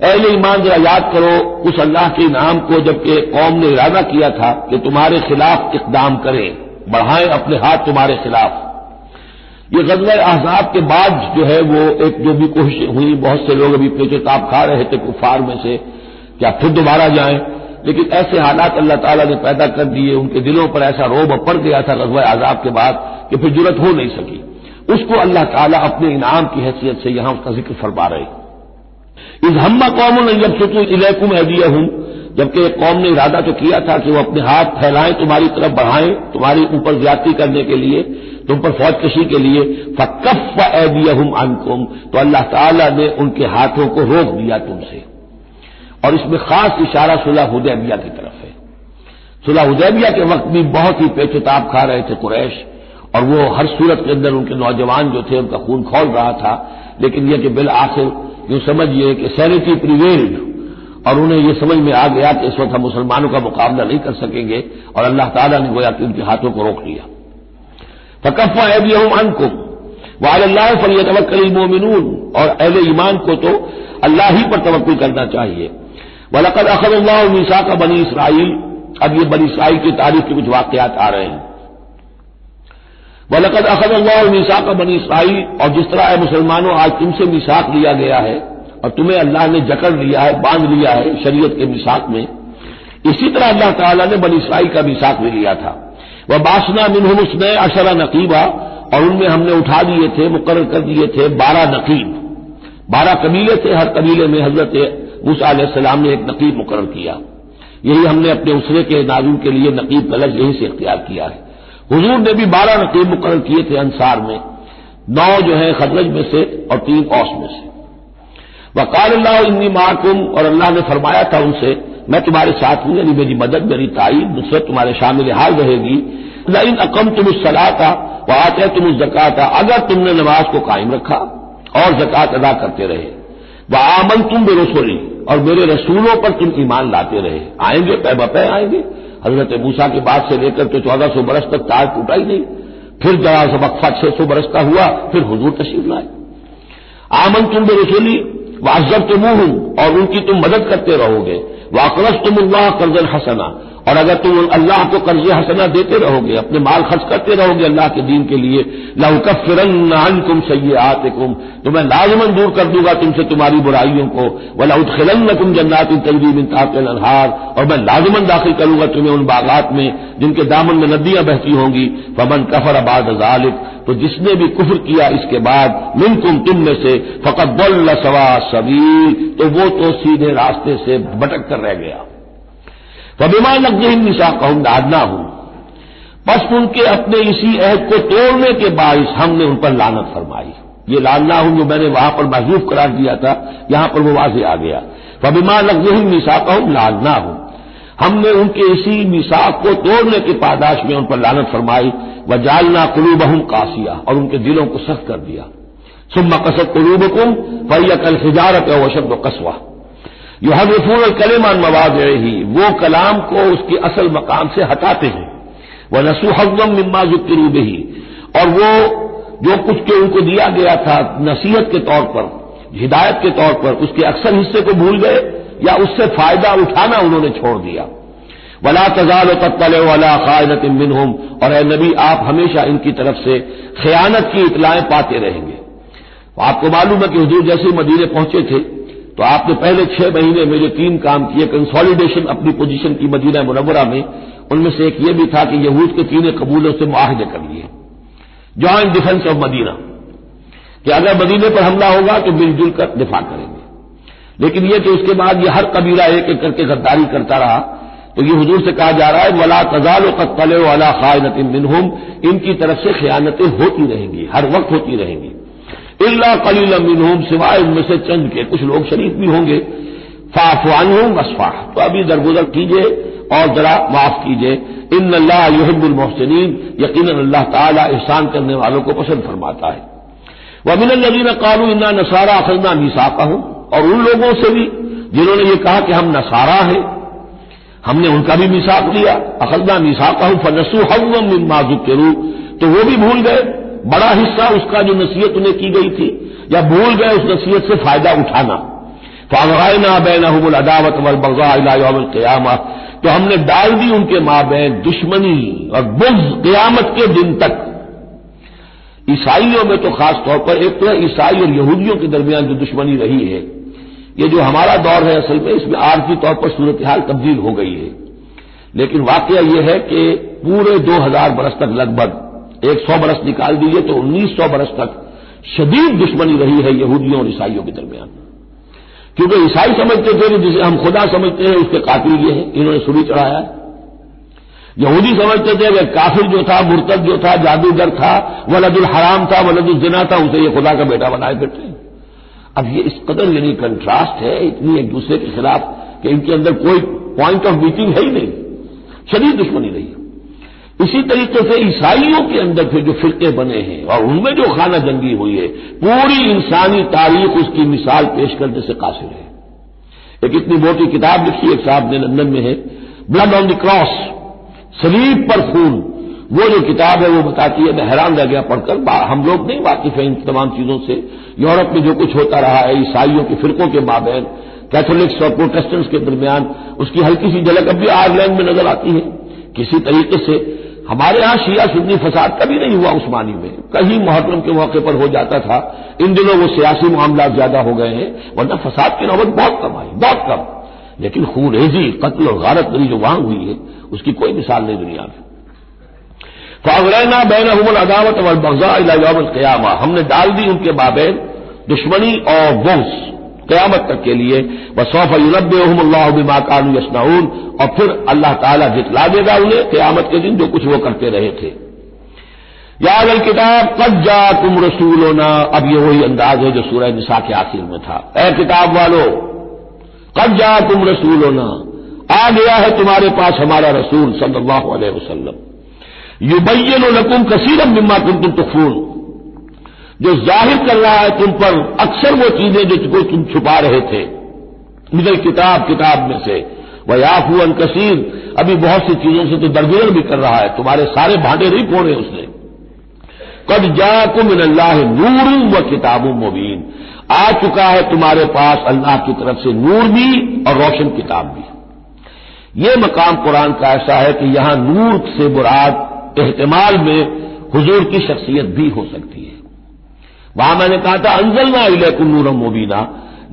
اہل ایمان ذرا یاد کرو اس اللہ کے انعام کو جبکہ قوم نے ارادہ کیا تھا کہ تمہارے خلاف اقدام کریں، بڑھائیں اپنے ہاتھ تمہارے خلاف. یہ غزوہ احزاب کے بعد جو ہے وہ ایک جو بھی کوششیں ہوئی، بہت سے لوگ ابھی پیچھے تاب کھا رہے تھے کفار میں سے کیا پھر دوبارہ جائیں، لیکن ایسے حالات اللہ تعالیٰ نے پیدا کر دیے، ان کے دلوں پر ایسا رعب پڑ گیا تھا غزوہ احزاب کے بعد کہ پھر جرأت ہو نہیں سکی. اس کو اللہ تعالیٰ اپنے انعام کی حیثیت سے یہاں اس کا ذکر فرما رہے. اذ ہم قوم ان یبسطوا الیکم ایدیہم. جبکہ ایک قوم نے ارادہ تو کیا تھا کہ وہ اپنے ہاتھ پھیلائیں تمہاری طرف بڑھائیں تمہاری اوپر زیادتی کرنے کے لیے، تم پر فوج کشی کے لیے، فکف ایدیہم عنکم، تو اللہ تعالیٰ نے ان کے ہاتھوں کو روک دیا تم سے۔ اور اس میں خاص اشارہ صلح حدیبیہ کی طرف ہے۔ صلح حدیبیہ کے وقت بھی بہت ہی پیچ و تاب کھا رہے تھے قریش، اور وہ ہر صورت کے اندر ان کے نوجوان جو تھے ان کا خون کھول رہا تھا، لیکن یہ کہ بالآخر یوں سمجھیے کہ سینٹی پریویلڈ، اور انہیں یہ سمجھ میں آ گیا کہ اس وقت ہم مسلمانوں کا مقابلہ نہیں کر سکیں گے، اور اللہ تعالیٰ نے گویا کہ ان کے ہاتھوں کو روک لیا۔ فکف ایدیہم عنکم وعلی اللہ فلیتوکل المؤمنون، اور اہل ایمان کو تو اللہ ہی پر توکل کرنا چاہیے۔ وَلَقَدْ أَخَذَ اللَّهُ مِيثَاقَ بَنِي إِسْرَائِيلَ، اب یہ بنی اسرائیل کی تاریخ کے کچھ واقعات آ رہے ہیں۔ وَلَقَدْ أَخَذَ اللَّهُ مِيثَاقَ بَنِي إِسْرَائِيلَ، اور جس طرح اے مسلمانوں آج تم سے میثاق لیا گیا ہے اور تمہیں اللہ نے جکڑ لیا ہے، باندھ لیا ہے شریعت کے میثاق میں، اسی طرح اللہ تعالیٰ نے بنی اسرائیل کا میثاق بھی لیا تھا۔ وَبَعَثْنَا مِنْهُمُ 12 نقیبا، اور ان میں ہم نے اٹھا دیے تھے، مقرر کر دیے تھے 12 نقیب، 12 قبیلے تھے، ہر قبیلے میں حضرت موسیٰ علیہ السلام نے ایک نقیب مقرر کیا۔ یہی ہم نے اپنے اسرے کے ناظرین کے لیے نقیب کا لفظ یہی سے اختیار کیا ہے۔ حضور نے بھی 12 نقیب مقرر کیے تھے انصار میں، 9 جو ہیں خزرج میں سے اور 3 اوس میں سے۔ وقال اللہ انی معکم، اور اللہ نے فرمایا تھا ان سے میں تمہارے ساتھ ہوں، یعنی میری مدد، میری تائید، نصرت تمہارے شامل حال رہے گی۔ لئن اقمتم الصلاۃ وآتیتم الزکاۃ، اگر تم نے نماز کو قائم رکھا اور زکوٰۃ ادا کرتے رہے، وآمنتم برسلی، اور میرے رسولوں پر تم ایمان لاتے رہے، آئیں گے پے بپے آئیں گے۔ حضرت موسیٰ کی بات سے لے کر تو 1400 برس تک تار ٹوٹا ہی نہیں، پھر ذرا سا وقفہ 600 برس کا ہوا، پھر حضور تشریف لائے۔ آمنتم برسلی وعزرتموہم، اور ان کی تم مدد کرتے رہو گے، واقرضتم اللہ قرضا حسنا، اور اگر تم اللہ کو قرض حسنہ دیتے رہو گے، اپنے مال خرچ کرتے رہو گے اللہ کے دین کے لیے، لأکفرن عنکم سیئاتکم، تو میں لازماً دور کر دوں گا تم سے تمہاری برائیوں کو، ولأدخلنکم جنات تجری من تحتها الانہار، اور میں لازماً داخل کروں گا تمہیں ان باغات میں جن کے دامن میں ندیاں بہتی ہوں گی۔ فمن کفر بعد ذلک، تو جس نے بھی کفر کیا اس کے بعد، منکم تم میں سے، فقد ضل سواء السبیل، تو وہ تو سیدھے راستے سے بھٹک کر رہ گیا۔ فبما نقضهم ميثاقهم لعناهم، بس ان کے اپنے اسی عہد کو توڑنے کے باعث ہم نے ان پر لعنت فرمائی۔ یہ لعناهم جو میں نے وہاں پر محذوف قرار دیا تھا، یہاں پر وہ واضح آ گیا۔ فبما نقضهم ميثاقهم لعناهم، ہم نے ان کے اسی میثاق کو توڑنے کے پاداش میں ان پر لعنت فرمائی۔ وجعلنا قلوبهم قاسیہ، اور ان کے دلوں کو سخت کر دیا۔ ثم قست قلوبكم فهي كالحجارة أو أشد قسوة، یحرفون الکلم عن مواضعہ، وہ کلام کو اس کے اصل مقام سے ہٹاتے ہیں۔ ونسوا حظا مما ذکروا به، اور وہ جو کچھ کہ ان کو دیا گیا تھا نصیحت کے طور پر، ہدایت کے طور پر، اس کے اکثر حصے کو بھول گئے یا اس سے فائدہ اٹھانا انہوں نے چھوڑ دیا۔ ولا تزال تطلع على خائنة منهم، اور اے نبی آپ ہمیشہ ان کی طرف سے خیانت کی اطلاعیں پاتے رہیں گے۔ آپ کو معلوم ہے کہ حضور جیسے مدینے پہنچے تھے تو آپ نے پہلے 6 مہینے میں جو 3 کام کیے، کنسالیڈیشن اپنی پوزیشن کی مدینہ منورہ میں، ان میں سے ایک یہ بھی تھا کہ یہود کے 3 قبیلوں سے معاہدے کر لیے، جوائنٹ ڈیفنس آف مدینہ، کہ اگر مدینے پر حملہ ہوگا تو مل جل کر دفاع کریں گے۔ لیکن یہ کہ اس کے بعد یہ ہر قبیلہ ایک ایک کر کے غداری کرتا رہا، تو یہ حضور سے کہا جا رہا ہے ولا تزال تطلع علی خائنۃ منہم، ان کی طرف سے خیانتیں ہوتی رہیں گی، ہر وقت ہوتی رہیں گی۔ الا قلیلا منہم، سوائے ان میں سے چند کے، کچھ لوگ شریف بھی ہوں گے۔ فاعف عنہم واصفح، تو ابھی درگزر کیجئے اور ذرا معاف کیجئے۔ ان اللہ یحب المحسنین، یقیناً اللہ تعالی احسان کرنے والوں کو پسند فرماتا ہے۔ ومن الذین قالوا انا نصارى اخذنا میثاقهم، اور ان لوگوں سے بھی جنہوں نے یہ کہا کہ ہم نصارہ ہیں، ہم نے ان کا بھی میثاق لیا۔ اخذنا میثاقهم فنسوا حظا مما ذکروا، تو وہ بھی بھول گئے بڑا حصہ اس کا جو نصیحت انہیں کی گئی تھی، یا بھول گئے اس نصیحت سے فائدہ اٹھانا۔ فَأَغْرَيْنَا بَيْنَهُمُ الْعَدَاوَةَ وَالْبَغْضَاءَ إِلَىٰ يَوْمِ الْقِيَامَةِ، تو ہم نے ڈال دی ان کے مابین دشمنی اور بغض قیامت کے دن تک۔ عیسائیوں میں تو خاص طور پر ایک تو ہے عیسائی اور یہودیوں کے درمیان جو دشمنی رہی ہے، یہ جو ہمارا دور ہے اصل میں اس میں عارضی طور پر صورتحال تبدیل ہو گئی ہے، لیکن واقعہ یہ ہے کہ پورے 2000 برس تک، لگ بھگ 100 برس نکال دیجیے تو 1900 برس تک شدید دشمنی رہی ہے یہودیوں اور عیسائیوں کے درمیان، کیونکہ عیسائی سمجھتے تھے کہ جسے ہم خدا سمجھتے ہیں اس کے قاتل یہ ہے، انہوں نے سولی چڑھایا ہے۔ یہودی سمجھتے تھے کہ کافر جو تھا، مرتد جو تھا، جادوگر تھا، ولد الحرام تھا، ولد الزنا تھا، اسے یہ خدا کا بیٹا بنائے بیٹھے۔ اب یہ اس قدر یعنی کنٹراسٹ ہے اتنی ایک دوسرے کے خلاف کہ ان کے اندر کوئی پوائنٹ آف میٹنگ ہے ہی نہیں، شدید دشمنی رہی۔ اسی طریقے سے عیسائیوں کے اندر پھر جو فرقے بنے ہیں اور ان میں جو خانہ جنگی ہوئی ہے، پوری انسانی تاریخ اس کی مثال پیش کرنے سے قاصر ہے۔ ایک اتنی موٹی کتاب لکھی ایک صاحب نے، لندن میں ہے، بلڈ آن دی کراس، صلیب پر خون، وہ جو کتاب ہے وہ بتاتی ہے، میں حیران رہ گیا پڑھ کر، ہم لوگ نہیں واقف ہیں ان تمام چیزوں سے، یورپ میں جو کچھ ہوتا رہا ہے عیسائیوں کے فرقوں کے مابین، کیتھولکس اور پروٹسٹنٹس کے درمیان، اس کی ہلکی سی جھلک اب بھی آئرلینڈ میں نظر آتی ہے۔ کسی طریقے سے ہمارے ہاں شیعہ سنی فساد کبھی نہیں ہوا عثمانی میں، کہیں محرم کے موقع پر ہو جاتا تھا، ان دنوں وہ سیاسی معاملات زیادہ ہو گئے ہیں، ورنہ فساد کی نوبت بہت کم آئی، بہت کم، لیکن خون ریزی، قتل اور غارت گری جو وہاں ہوئی ہے اس کی کوئی مثال نہیں دنیا میں۔ فَأَغْرَيْنَا بَيْنَهُمُ الْعَدَاوَةَ وَالْبَغْضَاءَ إِلَىٰ يَوْمِ الْقِيَامَةِ، ہم نے ڈال دی ان کے مابین دشمنی اور بغض قیامت تک کے لیے۔ وَسَوْفَ يُنَبِّئُهُمُ اللَّهُ بِمَا كَانُوا يَصْنَعُونَ، اور پھر اللہ تعالیٰ جتلا دے گا انہیں قیامت کے دن جو کچھ وہ کرتے رہے تھے۔ یا اہل الکتاب قد جاءکم رسولنا، اب یہ وہی انداز ہے جو سورہ نساء کے آخر میں تھا، اے کتاب والو قد جاءکم رسولنا، آ گیا ہے تمہارے پاس ہمارا رسول صلی اللہ علیہ وسلم، یبین لکم کثیرا مما کنتم تخفون، جو ظاہر کر رہا ہے تم پر اکثر وہ چیزیں جو تم چھپا رہے تھے، من الکتاب، کتاب میں سے، ویعفو عن کثیر، ابھی بہت سی چیزوں سے تو درگزر بھی کر رہا ہے، تمہارے سارے بھانڈے نہیں پھوڑے اس نے۔ قد جاءکم من اللہ نور و کتاب مبین، آ چکا ہے تمہارے پاس اللہ کی طرف سے نور بھی اور روشن کتاب بھی۔ یہ مقام قرآن کا ایسا ہے کہ یہاں نور سے مراد احتمال میں حضور کی شخصیت بھی ہو سکتی ہے۔ وہاں میں نے کہا تھا انزلنا الیکم نورا مبینا،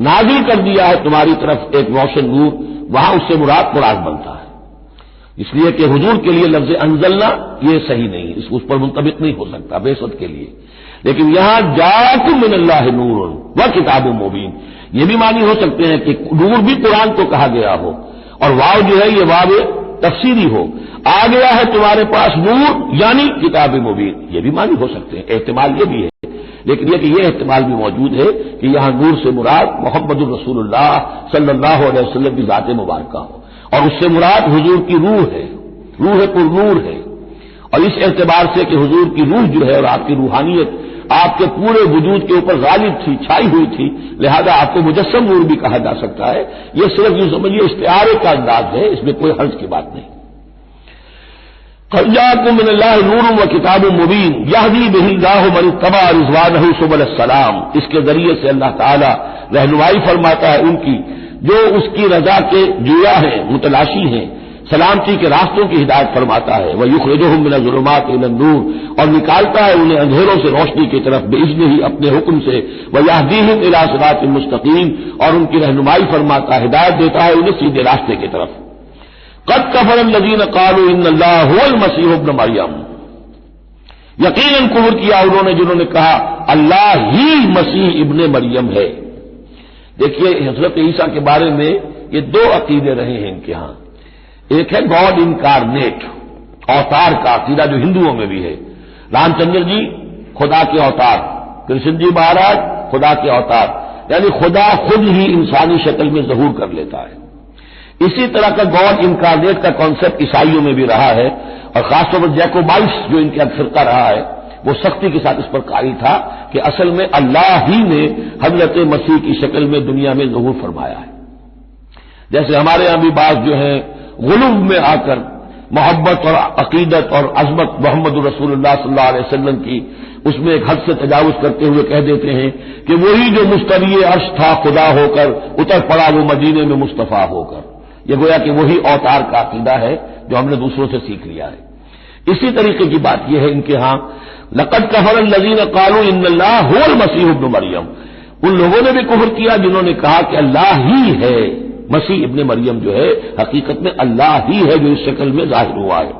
نازل کر دیا ہے تمہاری طرف ایک روشن نور، وہاں اس سے مراد قرآن بنتا ہے، اس لیے کہ حضور کے لیے لفظ انزلنا یہ صحیح نہیں، اس پر منطبق نہیں ہو سکتا بعثت کے لیے، لیکن یہاں جاءکم من اللہ نور و کتاب مبین، یہ بھی معنی ہو سکتے ہیں کہ نور بھی قرآن کو کہا گیا ہو، اور واو جو ہے یہ واو تفسیری ہو، آ گیا ہے تمہارے پاس نور یعنی کتاب مبین، یہ بھی معنی ہو سکتے ہیں، احتمال یہ بھی ہے، لیکن یہ کہ یہ احتمال بھی موجود ہے کہ یہاں نور سے مراد محمد الرسول اللہ صلی اللہ علیہ وسلم کی ذات مبارکہ ہو، اور اس سے مراد حضور کی روح ہے، روح پر نور ہے، اور اس اعتبار سے کہ حضور کی روح جو ہے اور آپ کی روحانیت آپ کے پورے وجود کے اوپر غالب تھی، چھائی ہوئی تھی، لہذا آپ کو مجسم نور بھی کہا جا سکتا ہے۔ یہ صرف یوں سمجھیے استعارے کا انداز ہے، اس میں کوئی حرج کی بات نہیں۔ قد جاءکم من اللہ نور و کتاب مبین یہدی بہ اللہ من اتبع رضوانہ سبل السلام، اس کے ذریعے سے اللہ تعالی رہنمائی فرماتا ہے ان کی جو اس کی رضا کے جویا ہیں، متلاشی ہیں، سلامتی کے راستوں کی ہدایت فرماتا ہے۔ وَيُخْرِجُهُم مِّنَ الظُّلُمَاتِ إِلَى النُّورِ، اور نکالتا ہے انہیں اندھیروں سے روشنی کی طرف بِإِذْنِهِ، اپنے حکم سے۔ وَيَهْدِيهِمْ إِلَىٰ صِرَاطٍ مُّسْتَقِيمٍ، اور ان کی رہنمائی فرماتا ہے، ہدایت دیتا ہے انہیں سیدھے راستے کی طرف۔ قد كفر الذين قالوا ان اللہ هو المسیح ابن مریم، یقیناً کفر کیا انہوں نے جنہوں نے کہا اللہ ہی مسیح ابن مریم ہے۔ دیکھیے حضرت عیسیٰ کے بارے میں یہ دو عقیدے رہے ہیں ان کے ہاں، ایک ہے گاڈ انکارنیٹ، اوتار کا عقیدہ جو ہندوؤں میں بھی ہے، رام چندر جی خدا کے اوتار، کرشن جی مہاراج خدا کے اوتار، یعنی خدا خود ہی انسانی شکل میں ظہور کر لیتا ہے۔ اسی طرح کا گاڈ انکارنیٹ کا کانسیپٹ عیسائیوں میں بھی رہا ہے، اور خاص طور پر جیکوبائٹس جو ان کا فرقہ رہا ہے وہ سختی کے ساتھ اس پر قائل تھا کہ اصل میں اللہ ہی نے حضرت مسیح کی شکل میں دنیا میں ظہور فرمایا ہے۔ جیسے ہمارے یہاں بھی بعض جو ہیں غلو میں آ کر محبت اور عقیدت اور عظمت محمد رسول اللہ صلی اللہ علیہ وسلم کی اس میں ایک حد سے تجاوز کرتے ہوئے کہہ دیتے ہیں کہ وہی جو مستوی عرش تھا خدا ہو کر اتر پڑا وہ مدینے میں مصطفیٰ ہو کر، یہ گویا کہ وہی اوتار کا عقیدہ ہے جو ہم نے دوسروں سے سیکھ لیا ہے۔ اسی طریقے کی بات یہ ہے ان کے ہاں لقد کفر الذین قالوا ان اللہ هو المسیح ابن مریم، ان لوگوں نے بھی کفر کیا جنہوں نے کہا کہ اللہ ہی ہے، مسیح ابن مریم جو ہے حقیقت میں اللہ ہی ہے جو اس شکل میں ظاہر ہوا ہے۔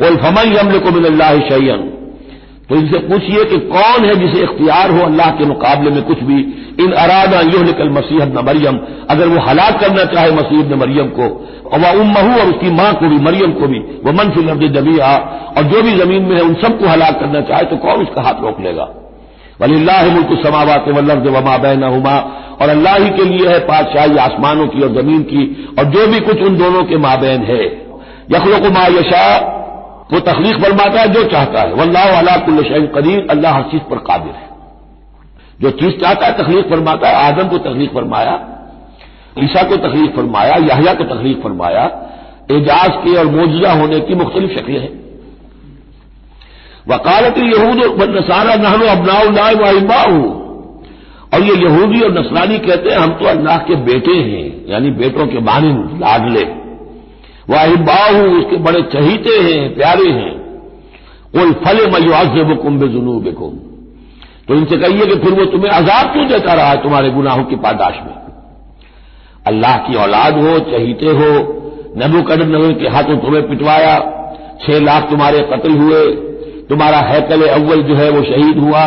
قل فمن یملک من اللہ شیئا، تو ان سے پوچھئے کہ کون ہے جسے اختیار ہو اللہ کے مقابلے میں کچھ بھی، ان ارادہ یہلک المسیح ابن مریم، اگر وہ ہلاک کرنا چاہے مسیح ابن مریم کو، وامہ اور اس کی ماں کو بھی، مریم کو بھی، ومن فی الارض جميعا اور جو بھی زمین میں ہے ان سب کو ہلاک کرنا چاہے تو کون اس کا ہاتھ روک لے گا؟ وللہ ملک السماوات والارض وما بینہما، اور اللہ ہی کے لیے ہے بادشاہی آسمانوں کی اور زمین کی اور جو بھی کچھ ان دونوں کے مابین ہے۔ یخلق ما یشاء، وہ تخلیق فرماتا ہے جو چاہتا ہے، واللہ علی کل شیء قدیر، اللہ ہر چیز پر قادر ہے، جو چیز چاہتا ہے تخلیق فرماتا ہے۔ آدم کو تخلیق فرمایا، عیسیٰ کو تخلیق فرمایا، یحییٰ کو تخلیق فرمایا، اعجاز کے اور معجزہ ہونے کی مختلف شکلیں ہیں۔ وقالت الیہود والنصارى نحن ابناء اللہ واحباؤہ، اور یہ یہودی اور نصرانی کہتے ہیں ہم تو اللہ کے بیٹے ہیں، یعنی بیٹوں کے مانند لاڈلے، واحباؤہ اس کے بڑے چہیتے ہیں، پیارے ہیں۔ قل فلم یعذبکم بذنوبکم، تو ان سے کہیے کہ پھر وہ تمہیں عذاب کیوں دیتا رہا ہے تمہارے گناہوں کی پاداش میں؟ اللہ کی اولاد ہو، چہیتے ہو، نبوکدنضر کے ہاتھوں تمہیں پٹوایا، 6 لاکھ تمہارے قتل ہوئے، تمہارا ہیکل اول جو ہے وہ شہید ہوا،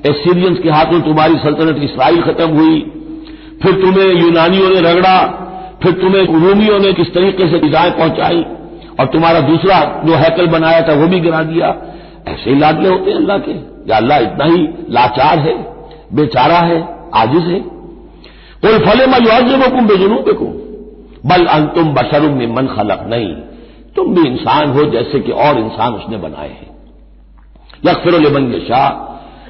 ایسیرینز کے ہاتھوں تمہاری سلطنت اسرائیل ختم ہوئی، پھر تمہیں یونانیوں نے رگڑا، پھر تمہیں رومیوں نے کس طریقے سے ایذائیں پہنچائی، اور تمہارا دوسرا جو ہیکل بنایا تھا وہ بھی گرا دیا۔ ایسے ہی لاڈلے ہوتے ہیں اللہ کے؟ یا اللہ اتنا ہی لاچار ہے، بیچارہ ہے، عاجز ہے؟ قل فلم یعذبکم بذنوبکم بل انتم بشر ممن خلق، نہیں، تم بھی انسان ہو جیسے کہ اور انسان اس نے بنائے ہیں۔ یغفر لمن یشاء،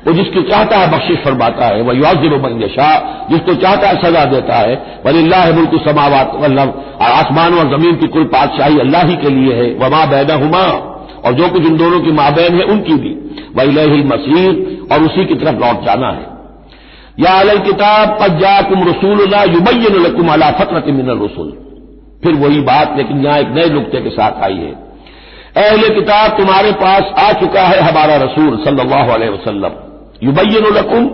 وہ جس کو چاہتا ہے بخشش فرماتا ہے، وہ یعذب من یشاء، جس کو چاہتا ہے سزا دیتا ہے۔ وللہ ملک السماوات والارض، اور آسمان اور زمین کی کل بادشاہی اللہ ہی کے لیے ہے، وما بینہما، اور جو کچھ ان دونوں کی مابین ہے ان کی بھی، وإلیہ المصیر، اور اسی کی طرف لوٹ جانا ہے۔ یا اہل الکتاب قد جاءکم رسولنا یبین لکم علی فترۃ من الرسل، پھر وہی بات لیکن یہاں ایک نئے نکتے کے ساتھ آئی ہے۔ اہل کتاب تمہارے پاس آ چکا ہے ہمارا رسول صلی اللہ علیہ وسلم، یبین لکم،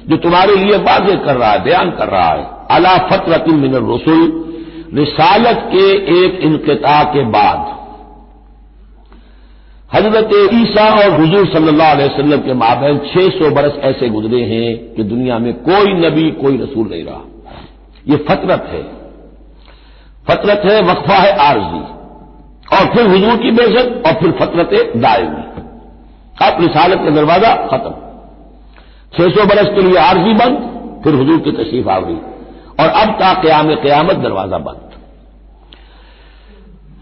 جو تمہارے لیے واضح کر رہا ہے، بیان کر رہا ہے، علی فترۃ من الرسل، رسالت کے ایک انقطاع کے بعد۔ حضرت عیسیٰ اور حضور صلی اللہ علیہ وسلم کے مابین 600 برس ایسے گزرے ہیں کہ دنیا میں کوئی نبی کوئی رسول نہیں رہا۔ یہ فترت ہے، فترت ہے، وقفہ ہے عارضی، اور پھر حضور کی بعثت، اور پھر فترت دائمی، اب رسالت کا دروازہ ختم، 600 برس کے لیے عارضی بند، پھر حضور کی تشریف آوری، اور اب تا قیام قیامت دروازہ بند۔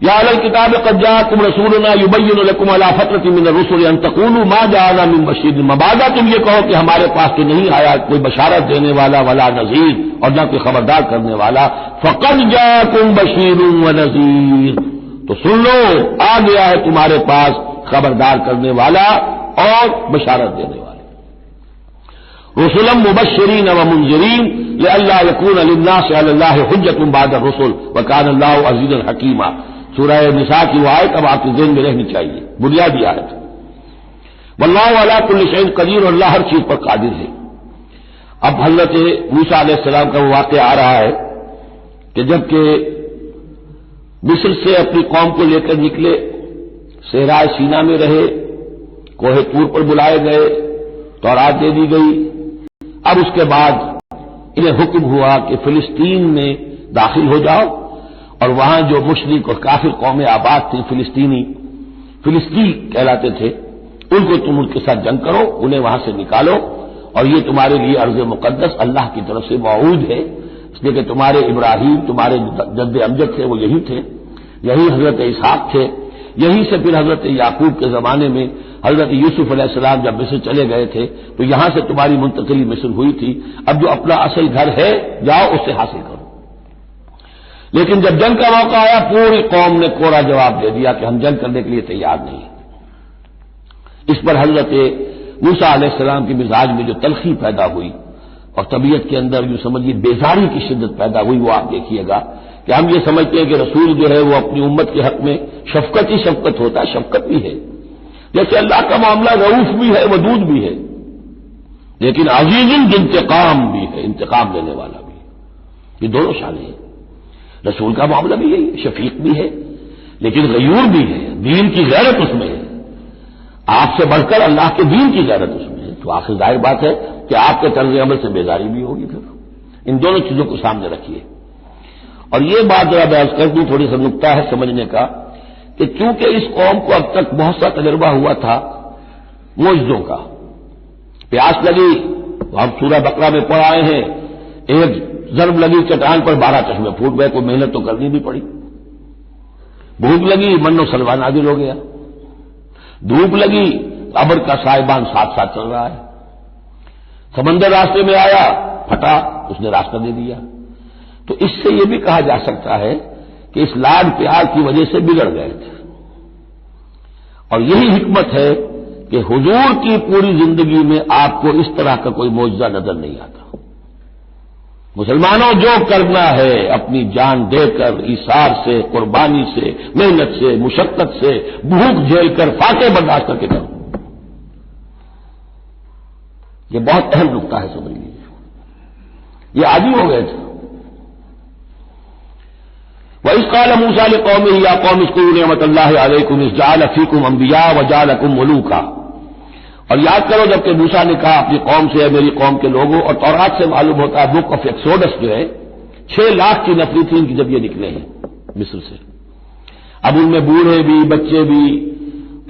یا اہل الکتاب قد جاءکم رسولنا یبین لکم علی فترۃ من الرسل ان تقولوا ما جاءنا من بشیر، مبادا تم یہ کہو کہ ہمارے پاس تو نہیں آیا کوئی بشارت دینے والا ولا نذیر، اور نہ کوئی خبردار کرنے والا۔ فقد جاءکم بشیر ونذیر، تو سن لو آ گیا ہے تمہارے پاس خبردار کرنے والا اور بشارت دینے والا۔ رسلا مبشرین ومنذرین لئلا یکون للناس علی اللہ حجۃ بعد الرسل وکان اللہ عزیزا حکیما، سورہ نساء کی وہ آیت اب آپ کے ذہن میں رہنی چاہیے، بنیادی آیت۔ واللہ علی کل شیء قدیر، اور اللہ ہر چیز پر قادر ہے۔ اب حضرت موسیٰ علیہ السلام کا وہ واقعہ آ رہا ہے کہ جب کہ مصر سے اپنی قوم کو لے کر نکلے، صحرائے سینا میں رہے، کوہ طور پر بلائے گئے، تورات دے دی گئی، اب اس کے بعد انہیں حکم ہوا کہ فلسطین میں داخل ہو جاؤ، اور وہاں جو مشرک اور کافر قومیں آباد تھیں، فلسطین کہلاتے تھے، ان کو تم ان کے ساتھ جنگ کرو، انہیں وہاں سے نکالو، اور یہ تمہارے لیے ارض مقدس اللہ کی طرف سے موعود ہے، اس لیے کہ تمہارے ابراہیم، تمہارے جد امجد تھے وہ یہی تھے، یہی حضرت اسحاق تھے، یہیں سے پھر حضرت یعقوب کے زمانے میں حضرت یوسف علیہ السلام جب مصر چلے گئے تھے تو یہاں سے تمہاری منتقلی مصر ہوئی تھی، اب جو اپنا اصل گھر ہے جاؤ اسے حاصل کرو۔ لیکن جب جنگ کا موقع آیا پوری قوم نے کوڑا جواب دے دیا کہ ہم جنگ کرنے کے لیے تیار نہیں۔ اس پر حضرت موسیٰ علیہ السلام کے مزاج میں جو تلخی پیدا ہوئی اور طبیعت کے اندر جو سمجھیے بیزاری کی شدت پیدا ہوئی، وہ آپ دیکھیے گا کہ ہم یہ سمجھتے ہیں کہ رسول جو ہے وہ اپنی امت کے حق میں شفقت ہی شفقت ہوتا ہے، شفقت بھی ہے، جیسے اللہ کا معاملہ رؤوف بھی ہے، ودود بھی ہے، لیکن عزیز الانتقام بھی ہے، انتقام لینے والا بھی ہے، یہ دونوں شانیں ہیں۔ رسول کا معاملہ بھی یہی، شفیق بھی ہے لیکن غیور بھی ہے، دین کی غیرت اس میں ہے، آپ سے بڑھ کر اللہ کے دین کی غیرت اس میں ہے، تو آخر ظاہر بات ہے کہ آپ کے طرز عمل سے بیزاری بھی ہوگی. پھر ان دونوں چیزوں کو سامنے رکھیے. اور یہ بات ذرا بیان کر دوں، تھوڑی سا نقطہ ہے سمجھنے کا، کہ چونکہ اس قوم کو اب تک بہت سا تجربہ ہوا تھا معجزوں کا. پیاس لگی، ہم سورہ بقرہ میں پڑھ آئے ہیں، ایک ضرب لگی چٹان پر 12 چشمے پھوٹ گئے، کوئی محنت تو کرنی بھی پڑی. بھوک لگی، من و سلوا نازل ہو گیا. دھوپ لگی، ابر کا سائبان ساتھ ساتھ چل رہا ہے. سمندر راستے میں آیا، پھٹا، اس نے راستہ دے دیا. تو اس سے یہ بھی کہا جا سکتا ہے کہ اس لاڈ پیار کی وجہ سے بگڑ گئے تھے. اور یہی حکمت ہے کہ حضور کی پوری زندگی میں آپ کو اس طرح کا کوئی معجزہ نظر نہیں آتا. مسلمانوں، جو کرنا ہے اپنی جان دے کر، ایثار سے، قربانی سے، محنت سے، مشقت سے، بھوک جھیل کر، فاقے برداشت کر کے کرو. یہ بہت اہم نقطہ ہے، سمجھ لیجیے. یہ عادی ہو گئے تھے. وَإِذْ قَالَ مُوسَىٰ لِقَوْمِهِ يَا قَوْمِ اذْكُرُوا نِعْمَةَ اللَّهِ عَلَيْكُمْ إِذْ جَعَلَ فِيكُمْ أَنبِيَاءَ وَجَعَلَكُمْ مُلُوكًا. اور یاد کرو جب کہ موسیٰ نے کہا اپنی قوم سے، میری قوم کے لوگوں، اور تورات سے معلوم ہوتا ہے بک آف ایکسوڈس جو ہے 6 لاکھ کی نفری تھی ان کی جب یہ نکلے ہیں مصر سے. اب ان میں بوڑھے بھی، بچے بھی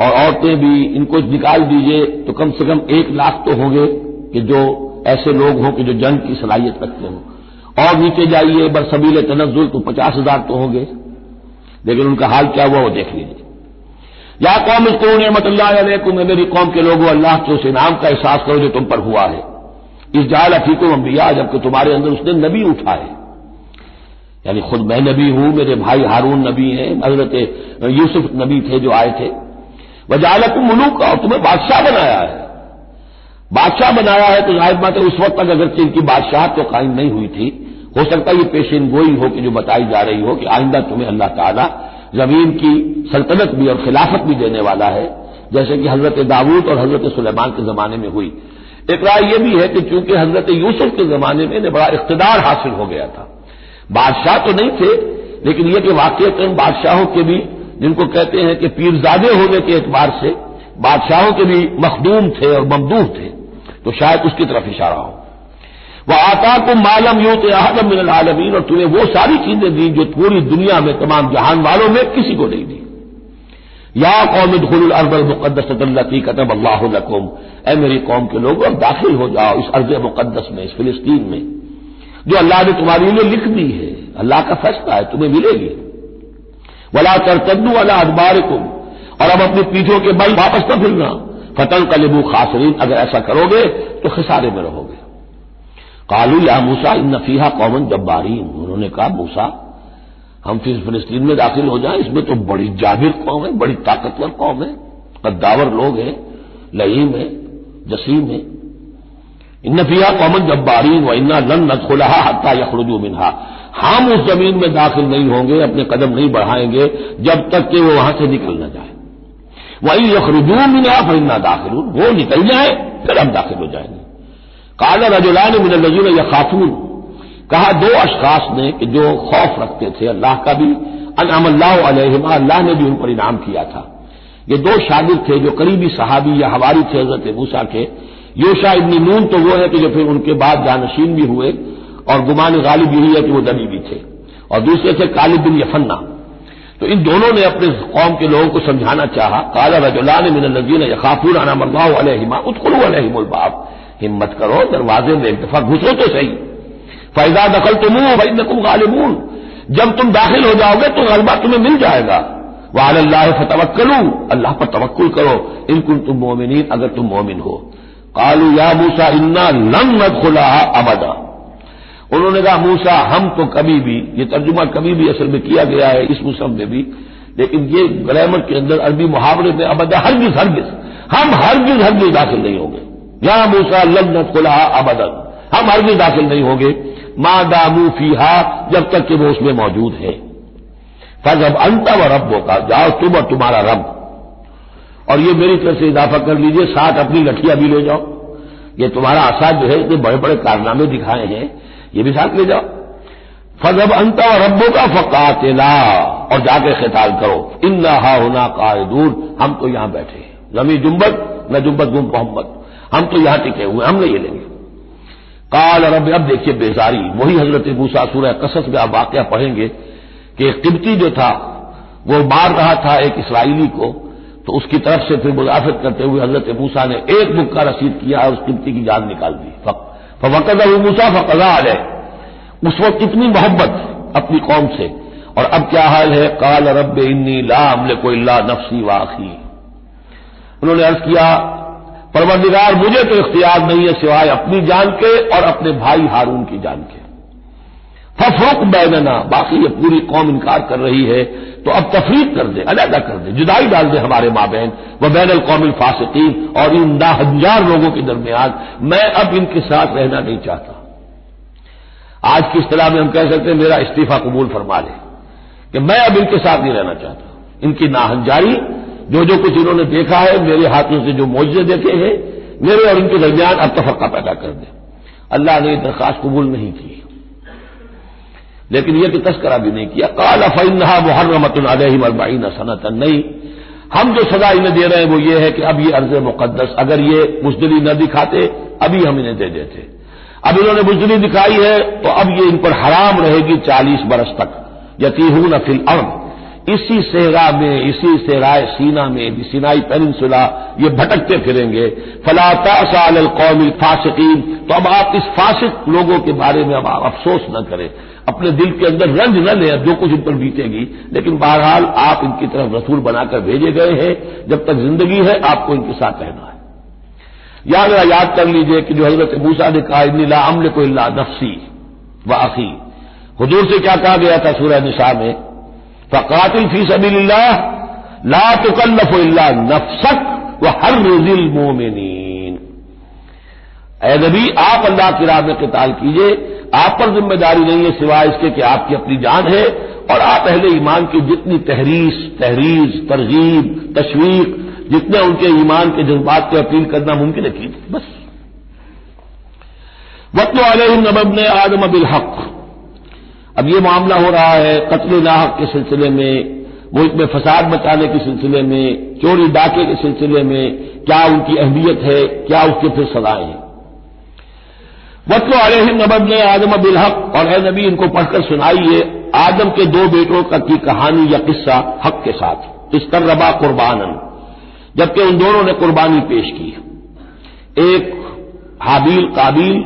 اور عورتیں بھی، ان کو نکال دیجئے تو کم سے کم 1 لاکھ تو ہوں گے کہ جو ایسے لوگ ہوں کہ جو جنگ کی صلاحیت رکھتے ہوں. اور نیچے جائیے برسبیل تنزل تو 50,000 تو ہوں گے. لیکن ان کا حال کیا ہوا وہ دیکھ لیجیے. یا قوم اذکروا نعمت اللہ علیکم، میری قوم کے لوگوں، اللہ کے اس انعام کا احساس کرو جو تم پر ہوا ہے. اذ جعل فیکم انبیاء، جبکہ تمہارے اندر اس نے نبی اٹھائے. یعنی خود میں نبی ہوں، میرے بھائی ہارون نبی ہیں، حضرت یوسف نبی تھے جو آئے تھے. وجعلکم ملوکا، اور تمہیں بادشاہ بنایا ہے. بادشاہ بنایا ہے تو ظاہر بات ہے اس وقت تک اگرچہ ان کی بادشاہت تو قائم نہیں ہوئی تھی، ہو سکتا ہے یہ پیشین گوئی ہو کہ جو بتائی جا رہی ہو کہ آئندہ تمہیں اللہ تعالیٰ زمین کی سلطنت بھی اور خلافت بھی دینے والا ہے، جیسے کہ حضرت داؤد اور حضرت سلیمان کے زمانے میں ہوئی. ایک رائے یہ بھی ہے کہ چونکہ حضرت یوسف کے زمانے میں انہیں بڑا اقتدار حاصل ہو گیا تھا. بادشاہ تو نہیں تھے، لیکن یہ کہ واقعتاً بادشاہوں کے بھی، جن کو کہتے ہیں کہ پیرزادے ہونے کے اعتبار سے بادشاہوں کے بھی مخدوم تھے اور ممدوح تھے، تو شاید اس کی طرف اشارہ ہو. وَآتَاكُم مَّا لَمْ يُؤْتِ أَحَدًا مِّنَ الْعَالَمِينَ، اور تمہیں وہ ساری چیزیں دی جو پوری دنیا میں تمام جہان والوں میں کسی کو نہیں دی. یا قوم ادخلوا الارض المقدسۃ التي كتب اللہ لكم، اے میری قوم کے لوگوں اب داخل ہو جاؤ اس ارض مقدس میں، اس فلسطین میں جو اللہ نے تمہارے لیے لکھ دی ہے. اللہ کا فیصلہ ہے، تمہیں ملے گی. ولا ترتدوا على ادباركم، اور اب اپنی پیٹھوں کے بل واپس نہ پھرنا. فتنقلبوا خاسرین، اگر ایسا کرو گے تو خسارے میں رہو گے. قالوا یا موسیٰ ان فیہا قوما جبارین، انہوں نے کہا موسیٰ ہم فلسطین میں داخل ہو جائیں، اس میں تو بڑی جابر قوم ہے، بڑی طاقتور قوم ہے، قداور لوگ ہیں، لئیم ہے، جسیم ہے. ان فیہا قوما جبارین وانا لن ندخلها حتى يخرجوا منها، ہم اس زمین میں داخل نہیں ہوں گے، اپنے قدم نہیں بڑھائیں گے جب تک کہ وہ وہاں سے نکل نہ جائے. وَإِن يَخْرُجُوا مِنْهَا فَإِنَّا دَاخِلُونَ، وہ نکل جائیں پھر ہم داخل ہو جائیں گے. قال رجلان من الذين يخافون، کہا 2 اشخاص نے کہ جو خوف رکھتے تھے اللہ کا بھی، انعم اللہ علیہما، اللہ نے بھی ان پر انعام کیا تھا. یہ 2 شاگرد تھے جو قریبی صحابی یا حواری تھے حضرت موسیٰ کے. یوشع ابن نون تو وہ ہے کہ جو پھر ان کے بعد جانشین بھی ہوئے، اور گمان غالب یہی ہے کہ وہ نبی بھی تھے. اور دوسرے تھے کالب بن یفنہ. تو ان دونوں نے اپنے قوم کے لوگوں کو سمجھانا چاہا. قال رجلان من الذين يخافون انعم اللہ علیہما ادخلوا علیہم الباب، ہمت کرو دروازے میں ایک دفعہ گھسو تو صحیح. فَإِذَا دَخَلْتُمُوهُ فَإِنَّكُمْ غَالِبُونَ، جب تم داخل ہو جاؤ گے تو غلبہ تمہیں مل جائے گا. وَعَلَى اللَّهِ فَتَوَكَّلُوا، اللہ پر توکل کرو، إِن كُنتُم مُؤْمِنِينَ، اگر تم مومن ہو. قَالُوا يَا مُوسَىٰ إِنَّا لَن نَّدْخُلَهَا أَبَدًا، انہوں نے کہا موسیٰ ہم تو کبھی بھی، یہ ترجمہ کبھی بھی اصل میں کیا گیا ہے اس مصحف میں بھی، لیکن یہ گرامر کے اندر عربی محاورے میں ابدا، ہرگز ہرگز، ہم ہرگز ہرگز داخل نہیں ہوں گے. یا موسیٰ لن ندخلها ابدا، ہم ہرگز داخل نہیں ہوں گے ما داموا فیہا، جب تک کہ وہ اس میں موجود ہے. فَاذْهَبْ أَنْتَ وَرَبُّكَ، جاؤ تم اور تمہارا رب. اور یہ میری طرف سے اضافہ کر لیجئے، ساتھ اپنی لٹھیاں بھی لے جاؤ. یہ تمہارا عصا جو ہے اتنے بڑے بڑے کارنامے دکھائے ہیں، یہ بھی ساتھ لے جاؤ. فَاذْهَبْ أَنْتَ وَرَبُّكَ فَقَاتِلَا، اور جا کے قتال کرو. إِنَّا هَاهُنَا قَاعِدُونَ، ہم تو یہاں بیٹھے ہیں، زمین جنبت نہ جنبت گم محمد، ہم تو یہاں ٹکے ہوئے، ہم نہیں ہلیں گے۔ قال رب، اب دیکھیے بیزاری، وہی حضرت موسیٰ سورہ قصص میں آپ واقعہ پڑھیں گے کہ ایک قبطی جو تھا وہ مار رہا تھا ایک اسرائیلی کو، تو اس کی طرف سے پھر مدافعت کرتے ہوئے حضرت موسیٰ نے ایک مکہ رسید کیا اور اس قبطی کی جان نکال دی۔ فوقذہ موسیٰ فقضى علیہ، اس وقت کتنی محبت اپنی قوم سے، اور اب کیا حال ہے؟ قال رب انی لا املک الا نفسی واخی، انہوں نے عرض کیا پروردگار مجھے تو اختیار نہیں ہے سوائے اپنی جان کے اور اپنے بھائی ہارون کی جان کے، ففرق بیننا، باقی یہ پوری قوم انکار کر رہی ہے تو اب تفریق کر دے، علیحدہ کر دے، جدائی ڈال دے ہمارے مابین، وبین القوم الفاسقین، اور ان ناہنجار لوگوں کے درمیان، میں اب ان کے ساتھ رہنا نہیں چاہتا۔ آج کی اصطلاح میں ہم کہہ سکتے ہیں میرا استعفیٰ قبول فرما لے، کہ میں اب ان کے ساتھ نہیں رہنا چاہتا، ان کی ناہنجاری، جو کچھ انہوں نے دیکھا ہے، میرے ہاتھوں سے جو معجزے دیکھے ہیں، میرے اور ان کے درمیان اب تفرقہ پیدا کر دے۔ اللہ نے یہ درخواست قبول نہیں کی، لیکن یہ کہ تذکرہ بھی نہیں کیا۔ قال فإنها محرمة عليهم 40 سنة، نہیں، ہم جو سزا انہیں دے رہے ہیں وہ یہ ہے کہ اب یہ ارض مقدس، اگر یہ بزدلی نہ دکھاتے ابھی ہم انہیں دے دیتے، اب انہوں نے بزدلی دکھائی ہے تو اب یہ ان پر حرام رہے گی 40 برس تک۔ یتیہون فی الارض، اسی صحرا میں، اسی صحرائے سینا میں، سینائی پیننسولا، یہ بھٹکتے پھریں گے۔ فلا تأس علی القوم الفاسقین، تو اب آپ اس فاسق لوگوں کے بارے میں اب آپ افسوس نہ کریں، اپنے دل کے اندر رنج نہ لیں جو کچھ ان پر بیتے گی، لیکن بہرحال آپ ان کی طرف رسول بنا کر بھیجے گئے ہیں، جب تک زندگی ہے آپ کو ان کے ساتھ رہنا ہے۔ یاد کر لیجئے کہ جو حضرت موسیٰ نے کہا انی لا املک الا نفسی واخی، حضور سے کیا کہا گیا تھا سورہ نساء میں؟ فقاتل فی سبیل اللہ لا تکلف الا نفسک وحرض المؤمنین، اے نبی آپ اللہ کی راہ میں قتال کیجئے، آپ پر ذمہ داری نہیں ہے سوائے اس کے کہ آپ کی اپنی جان ہے، اور آپ اہل ایمان کی جتنی تحریض، ترغیب، تشویق، جتنے ان کے ایمان کے جذبات کو اپیل کرنا ممکن ہے کیجیے بس۔ وَاتْلُ عَلَيْهِمْ نَبَأَ ابْنِ آدَمَ بِالْحَقِّ، اب یہ معاملہ ہو رہا ہے قتل ناحق کے سلسلے میں، ملک میں فساد مچانے کے سلسلے میں، چوری ڈاکے کے سلسلے میں، کیا ان کی اہمیت ہے، کیا اس کے پھر سزائیں ہیں۔ وَاتْلُ عَلَيْهِمْ نَبَأَ ابْنِ آدَمَ بِالْحَقِّ، اور اے نبی ان کو پڑھ کر سنائیے آدم کے 2 بیٹوں کی کہانی یا قصہ حق کے ساتھ، اِسْتَرَّبَا قُرْبَانًا، جبکہ ان دونوں نے قربانی پیش کی، ایک حابیل قابیل،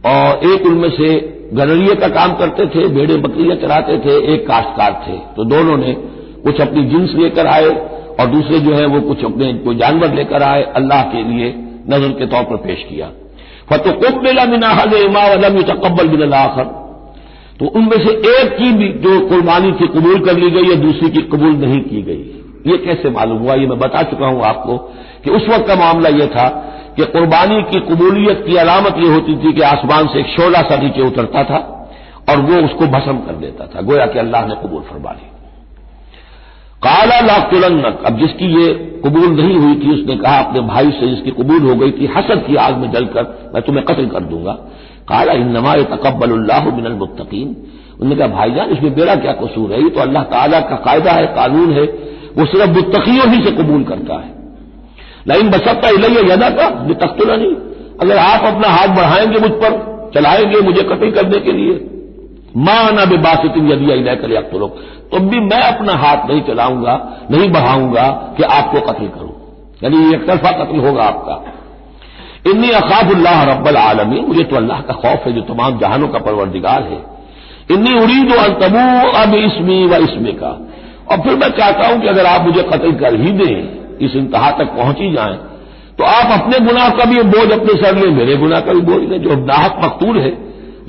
اور ایک ان میں سے گنریے کا کام کرتے تھے، بھیڑیں بکریاں چراتے تھے، ایک کاشتکار تھے، تو دونوں نے کچھ اپنی جنس لے کر آئے اور دوسرے جو ہے وہ کچھ اپنے کوئی جانور لے کر آئے، اللہ کے لیے نذر کے طور پر پیش کیا۔ فَتُقُبِّلَ مِنْ أَحَدِهِمَا وَلَمْ يُتَقَبَّلْ مِنَ الْآخَرِ، تو ان میں سے ایک کی بھی جو قربانی تھی قبول کر لی گئی ہے، دوسری کی قبول نہیں کی گئی۔ یہ کیسے معلوم ہوا؟ یہ میں بتا چکا ہوں آپ کو کہ اس وقت کا معاملہ یہ تھا کہ قربانی کی قبولیت کی علامت یہ ہوتی تھی کہ آسمان سے ایک شعلہ سا نیچے اترتا تھا اور وہ اس کو بھسم کر دیتا تھا، گویا کہ اللہ نے قبول فرما لی۔ قال لأقتلنک، اب جس کی یہ قبول نہیں ہوئی تھی اس نے کہا اپنے بھائی سے جس کی قبول ہو گئی تھی، حسد کی آگ میں جل کر میں تمہیں قتل کر دوں گا۔ قال انما يتقبل اللہ من المتقین، انہوں نے کہا بھائی جان اس میں میرا کیا قصور ہے، یہ تو اللہ تعالیٰ کا قاعدہ ہے، قانون ہے، وہ صرف متقیوں ہی سے قبول کرتا ہے۔ لئن بسطت الی یدک لتقتلنی، اگر آپ اپنا ہاتھ بڑھائیں گے مجھ پر، چلائیں گے مجھے قتل کرنے کے لیے، ما انا بباسط یدی الیک لیقتلک، تو بھی میں اپنا ہاتھ نہیں چلاؤں گا، نہیں بڑھاؤں گا کہ آپ کو قتل کروں، یعنی ایک طرفہ قتل ہوگا آپ کا۔ انی اخاف اللہ رب العالمین، مجھے تو اللہ کا خوف ہے جو تمام جہانوں کا پروردگار ہے۔ انی ارید ان تبوء باسمی و اسمک، اور پھر میں چاہتا ہوں کہ اگر آپ مجھے قتل کر ہی دیں، اس انتہا تک پہنچ ہی جائیں، تو آپ اپنے گناہ کا بھی بوجھ اپنے سر لیں، میرے گناہ کا بھی بوجھ لیں، جو ناحق مقتول ہے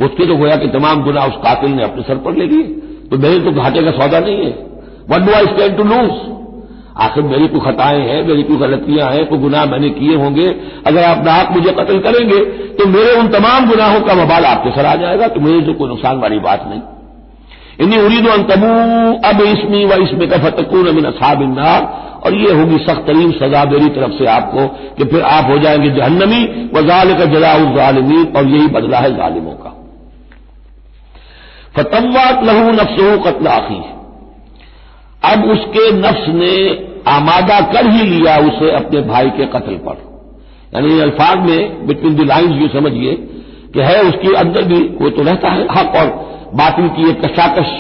اس کے تو گویا کہ تمام گناہ اس قاتل نے اپنے سر پر لے لیے، تو میرے تو گھاٹے کا سودا نہیں ہے۔ What do I stand to lose, آخر میری کوئی خطائیں ہیں، میری کوئی غلطیاں ہیں، کوئی گناہ میں نے کیے ہوں گے، اگر آپ ناحق مجھے قتل کریں گے تو میرے ان تمام گناہوں کا وبال آپ کے سر آ جائے گا، تو میرے تو کوئی نقصان والی بات نہیں۔ انی ارید ان تبوء باسمی و اسمک فتکون من اصحاب النار، اور یہ ہوگی سخت ترین سزا میری طرف سے آپ کو کہ پھر آپ ہو جائیں گے جہنمی، وذالک جزاء الظالمین، اور یہی بدلہ ہے ظالموں کا۔ فطوعت لہ نفسہ قتل اخیہ، اب اس کے نفس نے آمادہ کر ہی لیا اسے اپنے بھائی کے قتل پر. یعنی الفاظ میں بٹوین دی لائنز یہ سمجھیے کہ ہے اس کے اندر بھی وہ تو رہتا ہے حق اور باطل کی ایک کشاکش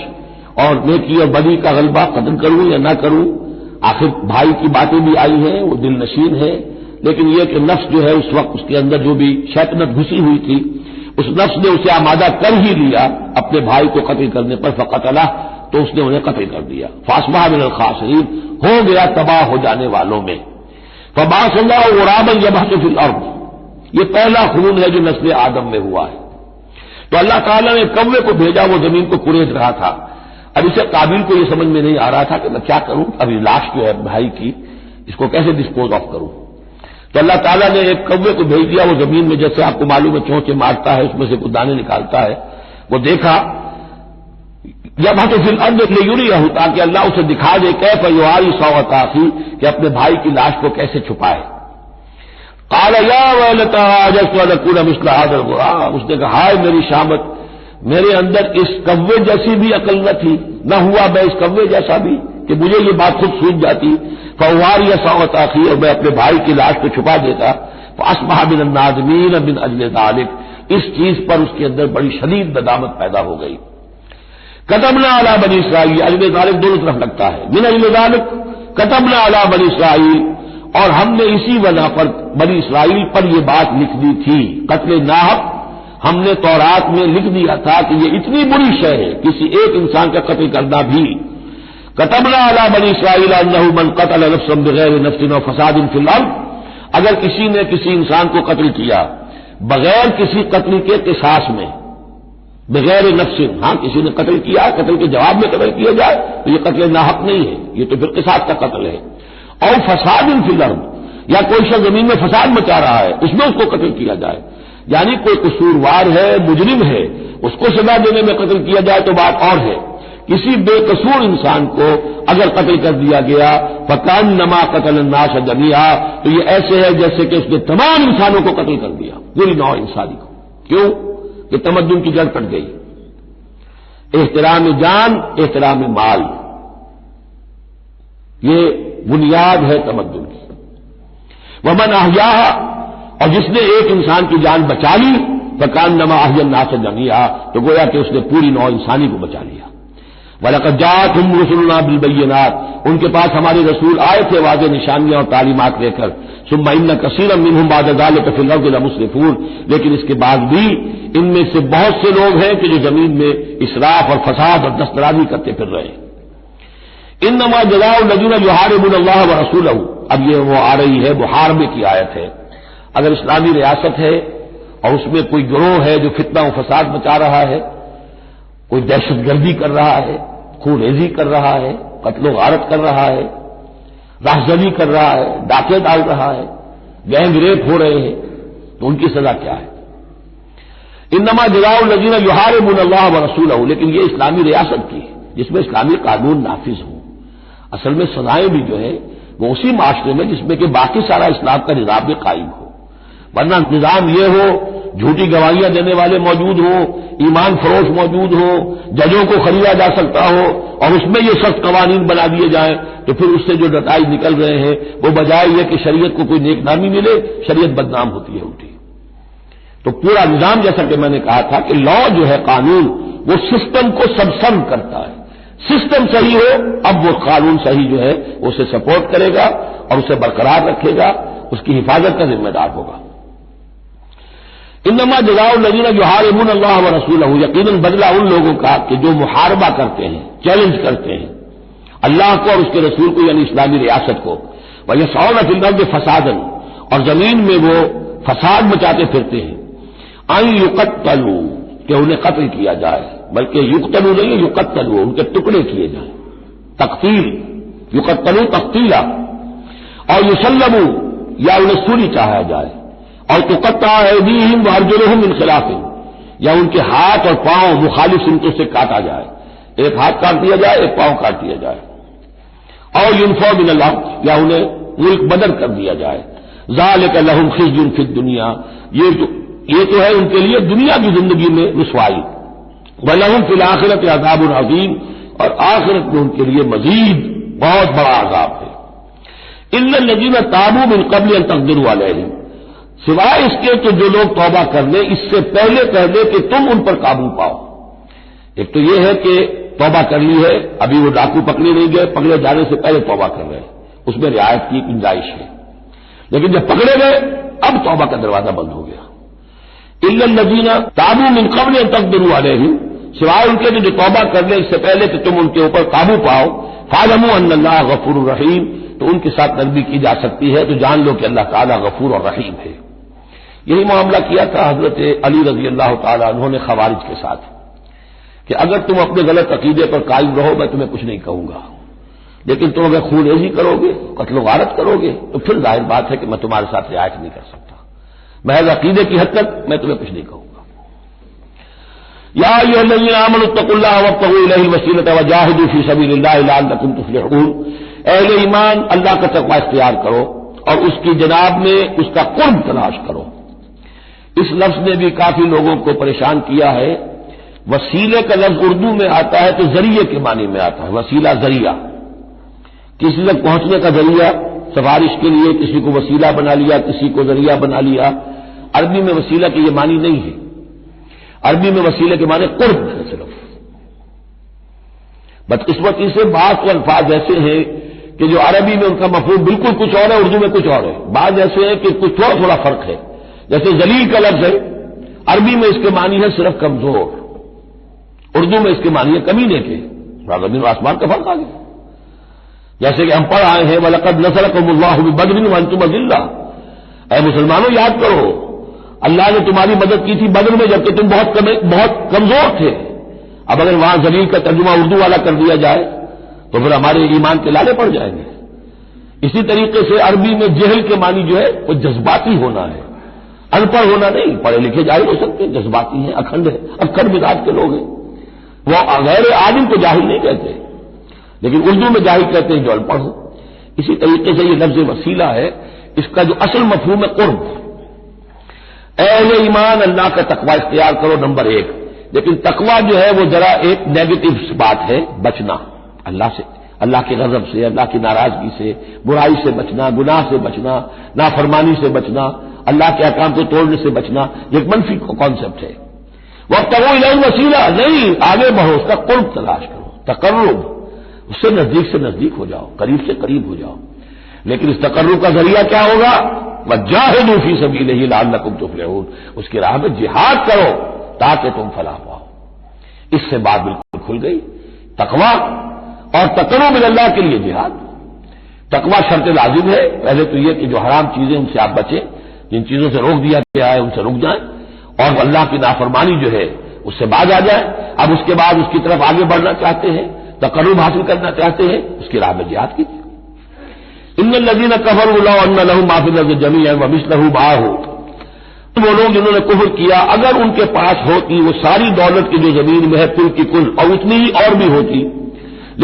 اور نیکی اور بدی کا غلبہ، قتل کروں یا نہ کروں. آخر بھائی کی باتیں بھی آئی ہیں، وہ دل نشین ہے، لیکن یہ کہ نفس جو ہے اس وقت اس کے اندر جو بھی شیطنت گھسی ہوئی تھی، اس نفس نے اسے آمادہ کر ہی لیا اپنے بھائی کو قتل کرنے پر. فقتلہ، تو اس نے انہیں قتل کر دیا. فاصبح من الخاسرین، ہو گیا تباہ ہو جانے والوں میں. فبعث اللہ غرابا یبحث فی الارض، یہ پہلا خون ہے جو نسل آدم میں ہوا ہے. تو اللہ تعالیٰ نے کوے کو بھیجا، وہ زمین کو کرید رہا تھا. اب اسے قابل کو یہ سمجھ میں نہیں آ رہا تھا کہ میں کیا کروں، ابھی لاش جو ہے بھائی کی اس کو کیسے ڈسپوز آف کروں. تو اللہ تعالیٰ نے ایک کوے کو بھیج دیا. وہ زمین میں جیسے آپ کو معلوم ہے چونچے مارتا ہے، اس میں سے کچھ دانے نکالتا ہے. وہ دیکھا یا بات فی الارض لیریہ، تاکہ اللہ اسے دکھا دے کیف یواری سوءۃ اخی، کہ اپنے بھائی کی لاش کو کیسے چھپائے. قال یا ویلتى عجزت ان اكون مثل هذا الغراب، اس نے کہا ہائے میری شامت، میرے اندر اس کوے جیسی بھی عقل نہ تھی، نہ ہوا میں اس کوے جیسا بھی کہ مجھے یہ بات خود سوچ جاتی. فواری سوءۃ اخی، اور میں اپنے بھائی کی لاش کو چھپا دیتا. فاصبح من النادمین من اجل ذلك، اس چیز پر اس کے اندر بڑی شدید ندامت پیدا ہو گئی. کتبنا علی بنی اسرائیل، اجل ذلك دونوں طرف لگتا ہے، من اجل ذلك کتبنا علی بنی اسرائیل، اور ہم نے اسی وجہ پر بنی اسرائیل پر یہ بات لکھ دی تھی. قتل ناحق ہم نے تورات میں لکھ دیا تھا کہ یہ اتنی بری شے ہے کسی ایک انسان کا قتل کرنا بھی. کتبنا علی بنی اسرائیل انہ من قتل نفسا بغیر نفس و فساد فی الارض، اگر کسی نے کسی انسان کو قتل کیا بغیر کسی قتل کے قصاص میں، بغیر نفس، ہاں کسی نے قتل کیا، قتل کے جواب میں قتل کیا جائے تو یہ قتل ناحق نہیں ہے، یہ تو پھر قصاص کا قتل ہے. اور فساد فی الارض، یا کوئی شخص زمین میں فساد مچا رہا ہے اس میں اس کو قتل کیا جائے، یعنی کوئی قصوروار ہے، مجرم ہے، اس کو سزا دینے میں قتل کیا جائے تو بات اور ہے. کسی بے قصور انسان کو اگر قتل کر دیا گیا فکانما قتل الناس جميعا، تو یہ ایسے ہے جیسے کہ اس نے تمام انسانوں کو قتل کر دیا، پوری نوع انسانی کو. کیوں کہ تمدن کی جڑ کٹ گئی. احترام جان، احترام مال، یہ بنیاد ہے تمدن کی. ومن احیاها، اور جس نے ایک انسان کی جان بچا لی فکانما احیا الناس جميعا، تو گویا کہ اس نے پوری نوع انسانی کو بچا لیا. وَلَقَدْ جَاءَتْهُمْ رُسُلُنَا بِالْبَيِّنَاتِ، ان کے پاس ہمارے رسول آئے تھے واضح نشانیاں اور تعلیمات لے کر. ثُمَّ إِنَّ كَثِيرًا مِّنْهُمْ بَعْدَ ذَلِكَ فِي الْأَرْضِ لَمُسْرِفُونَ، لیکن اس کے بعد بھی ان میں سے بہت سے لوگ ہیں کہ جو زمین میں اسراف اور فساد اور دسترازی کرتے پھر رہے ہیں. إِنَّمَا جَزَاءُ الَّذِينَ يُحَارِبُونَ اللَّهَ وَرَسُولَهُ، اب یہ وہ آ رہی ہے محاربے کی آیت ہے. اگر اسلامی ریاست ہے اور اس میں کوئی گروہ ہے جو فتنہ و فساد مچا رہا ہے، کوئی دہشت گردی کر رہا ہے، خون ریزی کر رہا ہے، قتل و غارت کر رہا ہے، راہزنی کر رہا ہے، ڈاکے ڈال رہا ہے، گینگ ریپ ہو رہے ہیں، تو ان کی سزا کیا ہے؟ انما جزاء الذین یحاربون اللہ ورسولہ، لیکن یہ اسلامی ریاست کی ہے جس میں اسلامی قانون نافذ ہوں. اصل میں سزائیں بھی جو ہے وہ اسی معاشرے میں جس میں کہ باقی سارا اسلام کا نظام بھی قائم ہو. ورنہ نظام یہ ہو جھوٹی گواہیاں دینے والے موجود ہوں، ایمان فروش موجود ہوں، ججوں کو خریدا جا سکتا ہو، اور اس میں یہ سخت قوانین بنا دیے جائیں، تو پھر اس سے جو نتائج نکل رہے ہیں وہ بجائے یہ کہ شریعت کو کوئی نیک نامی ملے، شریعت بدنام ہوتی ہے الٹی. تو پورا نظام جیسا کہ میں نے کہا تھا کہ لا جو ہے قانون وہ سسٹم کو سبسرو کرتا ہے. سسٹم صحیح ہو اب وہ قانون صحیح جو ہے اسے سپورٹ کرے گا اور اسے برقرار رکھے گا، اس کی حفاظت کا ذمہ دار ہوگا. انما جزاء الذین یحاربون اللہ ورسولہ، یقیناً بدلہ ان لوگوں کا کہ جو محاربہ کرتے ہیں، چیلنج کرتے ہیں اللہ کو اور اس کے رسول کو، یعنی اسلامی ریاست کو. ویسعون فی الارض فسادا، اور زمین میں وہ فساد مچاتے پھرتے ہیں. ان یقتلوا، کہ انہیں قتل کیا جائے، بلکہ یقتلوا نہیں یقتلوا، ان کے ٹکڑے کیے جائیں، تقتیل، یقتلوا تقتیلا. اور یسلبوا، یا انہیں سولی چاہا جائے. اور تقطع ایدیہم وارجلہم من خلاف، یا ان کے ہاتھ اور پاؤں مخالف سمتوں سے کاٹا جائے، ایک ہاتھ کاٹ دیا جائے، ایک پاؤں کاٹ دیا جائے. اور ینفوا من الارض، یا انہیں ملک بدر کر دیا جائے. ذالک لہم خزی فی الدنیا، یہ تو ہے ان کے لیے دنیا کی زندگی میں رسوائی. ولہم فی الآخرۃ عذاب عظیم، اور آخرت میں ان کے لیے مزید بہت بڑا عذاب ہے. الا الذین تابوا من قبل ان تقدروا علیہم، سوائے اس کے کہ جو لوگ توبہ کر لیں اس سے پہلے کہ تم ان پر قابو پاؤ۔ ایک تو یہ ہے کہ توبہ کر لی ہے، ابھی وہ ڈاکو پکڑے نہیں گئے، پکڑے جانے سے پہلے توبہ کر رہے ہیں، اس میں رعایت کی گنجائش ہے، لیکن جب پکڑے گئے اب توبہ کا دروازہ بند ہو گیا۔ الا الذین تابوا من قبل ان تقدروا علیہم، سوائے ان کے جو توبہ کر لیں اس سے پہلے کہ تم ان کے اوپر قابو پاؤ، فاعلموا ان اللہ غفور رحیم، تو ان کے ساتھ نرمی کی جا سکتی ہے، تو جان لو کہ اللہ تعالیٰ غفور اور رحیم ہے۔ یہی معاملہ کیا تھا حضرت علی رضی اللہ تعالیٰ عنہ نے خوارج کے ساتھ کہ اگر تم اپنے غلط عقیدے پر قائم رہو میں تمہیں کچھ نہیں کہوں گا، لیکن تم اگر خون ریزی کرو گے، قتل و غارت کرو گے، تو پھر ظاہر بات ہے کہ میں تمہارے ساتھ رعایت نہیں کر سکتا، محض عقیدے کی حد تک میں تمہیں کچھ نہیں کہوں گا۔ یا ایھا الذین آمنوا اتقوا اللہ وابتغوا الیہ الوسیلۃ وجاہدوا فی سبیل اللہ لعلکم تفلحون، اہل ایمان اللہ کا تقوی اختیار کرو اور اس کی جناب میں اس کا قرب تلاش کرو۔ اس لفظ نے بھی کافی لوگوں کو پریشان کیا ہے۔ وسیلے کا لفظ اردو میں آتا ہے تو ذریعے کے معنی میں آتا ہے، وسیلہ ذریعہ، کسی تک پہنچنے کا ذریعہ، سفارش کے لیے کسی کو وسیلہ بنا لیا، کسی کو ذریعہ بنا لیا۔ عربی میں وسیلہ کے یہ معنی نہیں ہے، عربی میں وسیلے کے معنی قرب ہے صرف۔ بدقسمتی سے بعض تو الفاظ ایسے ہیں کہ جو عربی میں ان کا مفہوم بالکل کچھ اور ہے، اردو میں کچھ اور ہے۔ بعض ایسے ہیں کہ کچھ تھوڑا تھوڑا فرق ہے، جیسے ذلیل کا لفظ ہے، عربی میں اس کے معنی ہے صرف کمزور، اردو میں اس کے معنی ہے کمینے کے، زمین و آسمان کا فرق آ گیا۔ جیسے کہ ہم پڑھ آئے ہیں وَلَقَدْ نَصَرَكُمُ اللَّهُ بِبَدْرٍ وَأَنْتُمْ أَذِلَّةٌ، اے مسلمانوں یاد کرو اللہ نے تمہاری مدد کی تھی بدر میں جبکہ تم بہت کمزور تھے۔ اب اگر وہاں ذلیل کا ترجمہ اردو والا کر دیا جائے تو پھر ہمارے ایمان کے لالے پڑ جائیں گے۔ اسی طریقے سے عربی میں جہل کے معنی جو ہے وہ جذباتی ہونا ہے، ان پڑھ ہونا نہیں، پڑھے لکھے جاہل ہو سکتے ہیں، جذباتی ہیں، اکھنڈ ہے، اکھڑ مزاج کے لوگ ہیں۔ وہ غیر عالم کو جاہل نہیں کہتے، لیکن اردو میں جاہل کہتے ہیں جو ان پڑھ ہو۔ اسی طریقے سے یہ لفظ وسیلہ ہے، اس کا جو اصل مفہوم ہے قرب۔ اہل ایمان اللہ کا تقوی اختیار کرو نمبر 1، لیکن تقوی جو ہے وہ ذرا ایک نیگیٹو بات ہے، بچنا اللہ سے، اللہ کے غضب سے، اللہ کی ناراضگی سے، برائی سے بچنا، گناہ سے بچنا، نافرمانی سے بچنا، اللہ کے احکام کو توڑنے سے بچنا، یہ ایک منفی کانسیپٹ ہے۔ وابتغوا الیہ الوسیلہ، نہیں آگے بڑھو، اس کا قرب تلاش کرو، تقرب، اس سے نزدیک ہو جاؤ، قریب سے قریب ہو جاؤ۔ لیکن اس تقرب کا ذریعہ کیا ہوگا؟ وجاہدوا فی سبیلہ لعلکم تفلحون، اس کی راہ میں جہاد کرو تاکہ تم فلاح پاؤ۔ اس سے بات بالکل کھل گئی، تقوی اور تقرب اللہ کے لیے جہاد۔ تقوی شرط لازم ہے، پہلے تو یہ کہ جو حرام چیزیں ان سے آپ بچیں، جن چیزوں سے روک دیا گیا ہے ان سے رک جائیں، اور اللہ کی نافرمانی جو ہے اس سے باز آ جائیں۔ اب اس کے بعد اس کی طرف آگے بڑھنا چاہتے ہیں، تقرب حاصل کرنا چاہتے ہیں، اس کی راہ میں جہاد کیجیے۔ ان الذین کفروا لو ان لهم ما فی الارض جميعا ومثله معه، وہ لوگ جنہوں نے کفر کیا اگر ان کے پاس ہوتی وہ ساری دولت کی جو زمین میں ہے کل کی کل، اور اتنی ہی اور بھی ہوتی،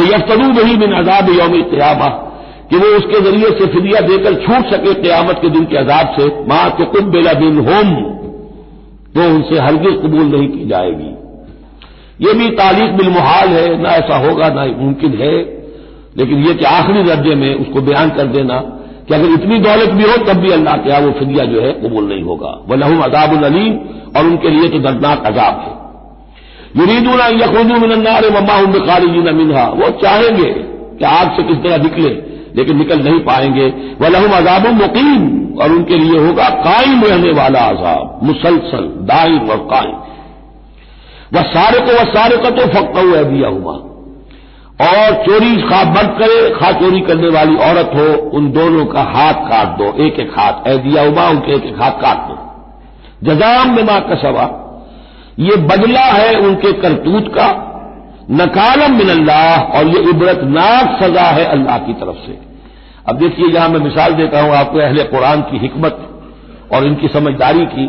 لیفتدوا به من عذاب یوم القیامہ، کہ وہ اس کے ذریعے سے فدیہ دے کر چھوٹ سکے قیامت کے دن کے عذاب سے، ما تقبل منہم، تو ان سے ہرگز قبول نہیں کی جائے گی۔ یہ بھی تعلیق بالمحال ہے، نہ ایسا ہوگا نہ ممکن ہے، لیکن یہ کہ آخری درجے میں اس کو بیان کر دینا کہ اگر اتنی دولت بھی ہو تب بھی اللہ کے وہ فدیہ جو ہے قبول نہیں ہوگا۔ وَلَهُمْ عَذَابٌ أَلِيمٌ، اور ان کے لیے تو دردناک عذاب ہے۔ يُرِيدُونَ أَن يَخْرُجُوا مِنَ النَّارِ وَمَا هُمْ بِخَارِجِينَ مِنْهَا، وہ چاہیں گے کہ آگ سے کس طرح نکلے لیکن نکل نہیں پائیں گے۔ وَلَهُمْ عَذَابٌ مُقِيمٌ، اور ان کے لیے ہوگا قائم رہنے والا عذاب، مسلسل دائم اور قائم۔ وَالسَّارِقُ وَالسَّارِقَةُ فَاقْطَعُوا أَيْدِيَهُمَا، اور چوری خواہ مرد کرے خواہ چوری کرنے والی عورت ہو، ان دونوں کا ہاتھ کاٹ دو، ایک ایک ہاتھ، ایدیہما، ان کے ایک ایک ہاتھ کاٹ دو۔ جزاء بما کسبا، یہ بدلہ ہے ان کے کرتوت کا، نکالا من اللہ، اور یہ عبرتناک سزا ہے اللہ کی طرف سے۔ اب دیکھیے یہاں میں مثال دیتا ہوں آپ کو اہل قرآن کی حکمت اور ان کی سمجھداری کی۔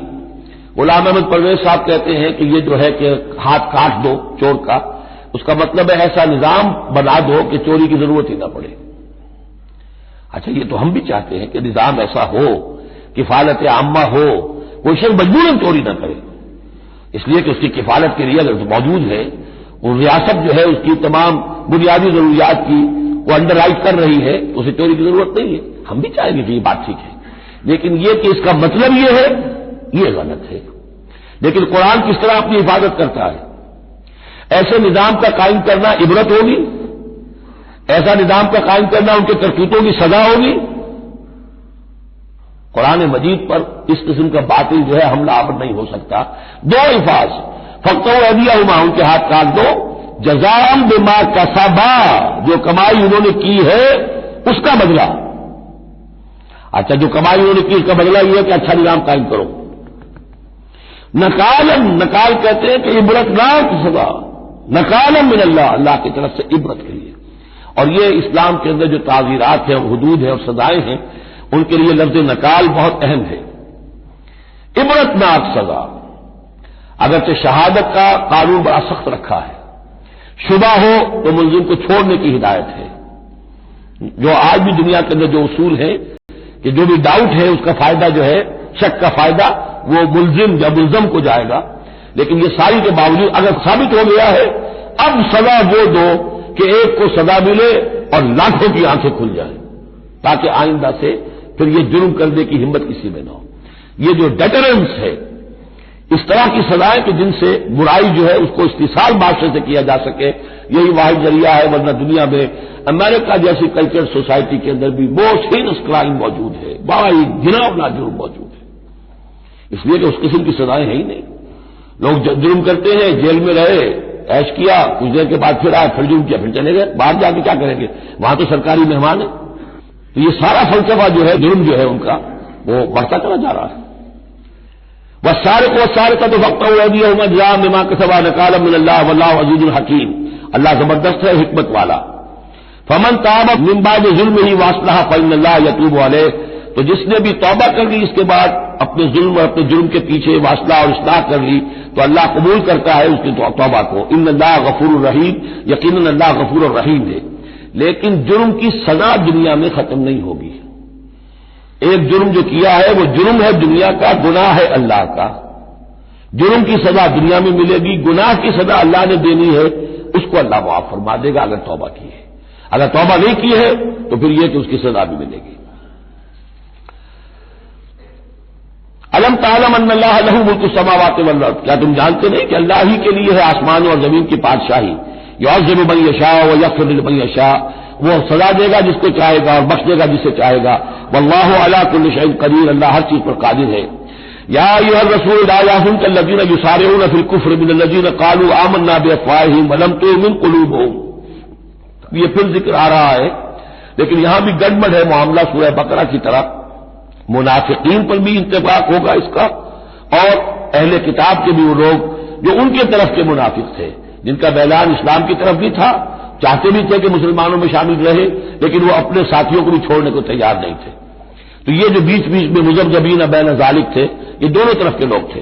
غلام احمد پرویز صاحب کہتے ہیں کہ یہ جو ہے کہ ہاتھ کاٹ دو چور کا، اس کا مطلب ہے ایسا نظام بنا دو کہ چوری کی ضرورت ہی نہ پڑے۔ اچھا یہ تو ہم بھی چاہتے ہیں کہ نظام ایسا ہو، کفالت عامہ ہو، کوئی شخص مجبوراً چوری نہ کرے، اس لیے کہ اس کی کفالت کے لیے اگر موجود ہے، وہ ریاست جو ہے اس کی تمام بنیادی ضروریات کی وہ انڈر رائٹ کر رہی ہے، تو اسے چوری کی ضرورت نہیں ہے۔ ہم بھی چاہیں گے کہ یہ بات ٹھیک ہے، لیکن یہ کہ اس کا مطلب یہ ہے، یہ غلط ہے۔ لیکن قرآن کس طرح اپنی حفاظت کرتا ہے؟ ایسے نظام کا قائم کرنا عبرت ہوگی، ایسا نظام کا قائم کرنا ان کے کرتوتوں کی سزا ہوگی۔ قرآن مجید پر اس قسم کا باطل جو ہے حملہ آور نہیں ہو سکتا۔ دو الفاظ، فقطعوا ایدیہما، ان کے ہاتھ کاٹ دو، جزاء بما کسبا، جو کمائی انہوں نے کی ہے اس کا بدلہ۔ اچھا، جو کمائی انہوں نے کی اس کا بدلہ یہ ہے کہ اچھا نظام قائم کرو۔ نکال کہتے ہیں کہ عبرتناک سزا، نکالم من اللہ، اللہ کی طرف سے عبرت کے لیے۔ اور یہ اسلام کے اندر جو تعزیرات ہیں اور حدود ہیں اور سزائیں ہیں، ان کے لیے لفظ نکال بہت اہم ہے۔ عبرتناک سزا، اگرچہ شہادت کا قانون بڑا سخت رکھا ہے، شبہ ہو تو ملزم کو چھوڑنے کی ہدایت ہے۔ جو آج بھی دنیا کے اندر جو اصول ہے کہ جو بھی ڈاؤٹ ہے اس کا فائدہ جو ہے، شک کا فائدہ وہ ملزم یا ملزم کو جائے گا، لیکن یہ ساری کے باوجود اگر ثابت ہو گیا ہے، اب سزا وہ دو کہ ایک کو سزا ملے اور لاکھوں کی آنکھیں کھل جائیں، تاکہ آئندہ سے پھر یہ جرم کرنے کی ہمت کسی میں نہ ہو۔ یہ جو ڈیٹرنس ہے، اس طرح کی سزائیں کہ جن سے برائی جو ہے اس کو استحصال معاشرے سے کیا جا سکے، یہی واحد ذریعہ ہے، ورنہ دنیا میں امریکہ جیسی کلچر سوسائٹی کے اندر بھی بہت ہینس کرائم موجود ہے، بڑا ہی گھناؤنا جرم موجود ہے، اس لیے کہ اس قسم کی سزائیں ہیں ہی نہیں۔ لوگ جرم کرتے ہیں، جیل میں رہے، عیش کیا، کچھ دیر کے بعد پھر آئے، پھر جرم کیا، پھر چلے گئے، باہر جا کے کیا کریں گے، وہاں تو سرکاری مہمان ہے۔ تو یہ سارا فلسفہ جو ہے جرم جو ہے ان کا وہ بڑھتا چلا جا رہا ہے۔ والسارق والسارقۃ فاقطعوا ایدیہما جزاء بما کسبا نکالا من اللہ واللہ عزیز الحکیم، اللہ زبردست ہے، حکمت والا۔ فمن تاب من بعد ظلمہ واصلح فإن اللہ یتوب علیہ، تو جس نے بھی توبہ کر لی اس کے بعد اپنے ظلم اور اپنے جرم کے پیچھے واصلہ اور اصلاح کر لی تو اللہ قبول کرتا ہے اس کی توبہ کو۔ ان اللہ غفور الرحیم، یقیناً اللہ غفور الرحیم ہے۔ لیکن جرم کی سزا دنیا میں ختم نہیں ہوگی۔ ایک جرم جو کیا ہے وہ جرم ہے دنیا کا، گناہ ہے اللہ کا۔ جرم کی سزا دنیا میں ملے گی، گناہ کی سزا اللہ نے دینی ہے، اس کو اللہ معاف فرما دے گا اگر توبہ کی ہے۔ اگر توبہ نہیں کی ہے تو پھر یہ کہ اس کی سزا بھی ملے گی۔ الم تعلم ان اللہ لہ ملک السماوات والارض، کیا تم جانتے نہیں کہ اللہ ہی کے لیے ہے آسمانوں اور زمین کی بادشاہی؟ یعذب من یشاء ویغفر لمن یشاء، وہ سزا دے گا جس کو چاہے گا اور بخش دے گا جسے چاہے گا۔ واللہ علی کل شیء قدیر، اللہ ہر چیز پر قادر ہے۔ یا ایھا الرسول لا یحزنک الذین یسارعون فی الکفر من الذین قالوا آمنا بافواہہم ولم تؤمن قلوبہم۔ یہ پھر ذکر آ رہا ہے، لیکن یہاں بھی گڑبڑ ہے معاملہ سورہ بقرہ کی طرح۔ منافقین پر بھی اتفاق ہوگا اس کا، اور اہل کتاب کے بھی وہ لوگ جو ان کے طرف کے منافق تھے، جن کا اعلان اسلام کی طرف بھی تھا، چاہتے بھی تھے کہ مسلمانوں میں شامل رہے، لیکن وہ اپنے ساتھیوں کو بھی چھوڑنے کو تیار نہیں تھے۔ تو یہ جو بیچ بیچ میں مذبذبین بین ذالک تھے، یہ دونوں طرف کے لوگ تھے۔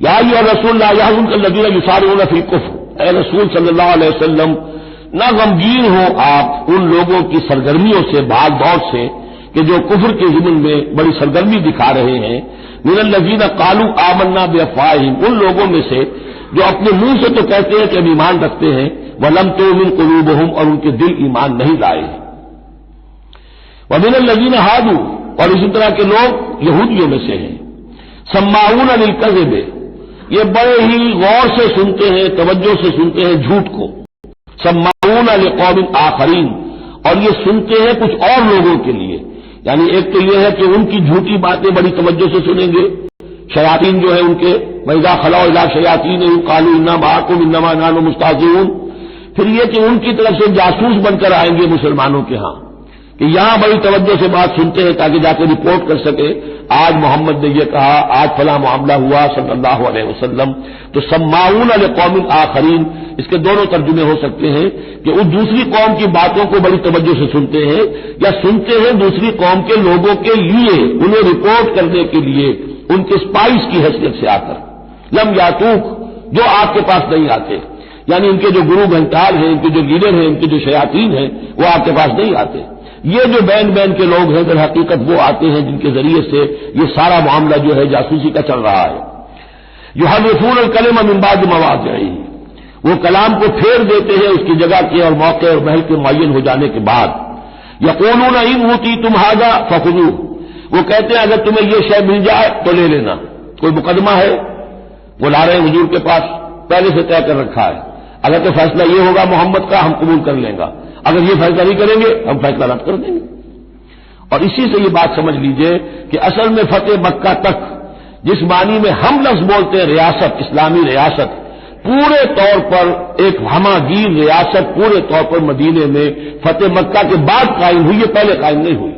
یا ایھا الرسول لا یحزنک الذین یسارعون فی الکفر، اے رسول صلی اللہ علیہ وسلم نہ غمگین ہو آپ ان لوگوں کی سرگرمیوں سے، بھاگ دوڑ سے کہ جو کفر کے ضمن میں بڑی سرگرمی دکھا رہے ہیں، من الذین قالوا آمنا بافواہہم، ان لوگوں میں سے جو اپنے منہ سے تو کہتے ہیں کہ ہم ایمان رکھتے ہیں، ولم تؤمن قلوبہم، اور ان کے دل ایمان نہیں لائے ہیں۔ ومن الذین ہادوا، اور اسی طرح کے لوگ یہودیوں میں سے ہیں، سماعون للکذب، یہ بڑے ہی غور سے سنتے ہیں، توجہ سے سنتے ہیں جھوٹ کو، سماعون لقوم آخرین، اور یہ سنتے ہیں کچھ اور لوگوں کے لیے، یعنی ایک تو یہ ہے کہ ان کی جھوٹی باتیں بڑی توجہ سے سنیں گے، شیاطین جو ہے ان کے وَإِذَا خَلَوْا إِلَىٰ شَيَاطِينِهِمْ قَالُوا إِنَّا مَعَكُمْ إِنَّمَا نَحْنُ مُسْتَهْزِئُونَ، پھر یہ کہ ان کی طرف سے جاسوس بن کر آئیں گے مسلمانوں کے ہاں، کہ یہاں بڑی توجہ سے بات سنتے ہیں تاکہ جا کے رپورٹ کر سکے، آج محمد نے یہ کہا، آج فلاں معاملہ ہوا صلی اللہ علیہ وسلم۔ تو سماعون لقوم آخرین، اس کے دونوں ترجمے ہو سکتے ہیں کہ اس دوسری قوم کی باتوں کو بڑی توجہ سے سنتے ہیں، یا سنتے ہیں دوسری قوم کے لوگوں کے لیے، انہیں رپورٹ کرنے کے لیے، ان کے اسپائس کی حیثیت سے آ کر، لم یاتوک، جو آپ کے پاس نہیں آتے، یعنی ان کے جو گرو گھنٹال ہیں، ان کے جو لیڈر ہیں، ان کے جو شیاطین ہیں، وہ آپ کے پاس نہیں آتے۔ یہ جو بین بین کے لوگ ہیں در حقیقت وہ آتے ہیں جن کے ذریعے سے یہ سارا معاملہ جو ہے جاسوسی کا چل رہا ہے۔ یحرفون الکلم من بعد مواضعہ، وہ کلام کو پھیر دیتے ہیں اس کی جگہ کے اور موقع اور محل کے معین ہو جانے کے بعد۔ یقولون ان اوتیتم ھذا فخذوہ، وہ کہتے ہیں اگر تمہیں یہ شے مل جائے تو لے لینا. کوئی مقدمہ ہے وہ لا رہے ہیں حضور کے پاس، پہلے سے طے کر رکھا ہے، اگر تو فیصلہ یہ ہوگا محمد کا ہم قبول کر لیں گا، اگر یہ فیصلہ نہیں کریں گے ہم فیصلہ رد کر دیں گے. اور اسی سے یہ بات سمجھ لیجئے کہ اصل میں فتح مکہ تک جس معنی میں ہم لفظ بولتے ہیں ریاست، اسلامی ریاست، پورے طور پر ایک ہماگیر ریاست پورے طور پر مدینے میں فتح مکہ کے بعد قائم ہوئی ہے، پہلے قائم نہیں ہوئی.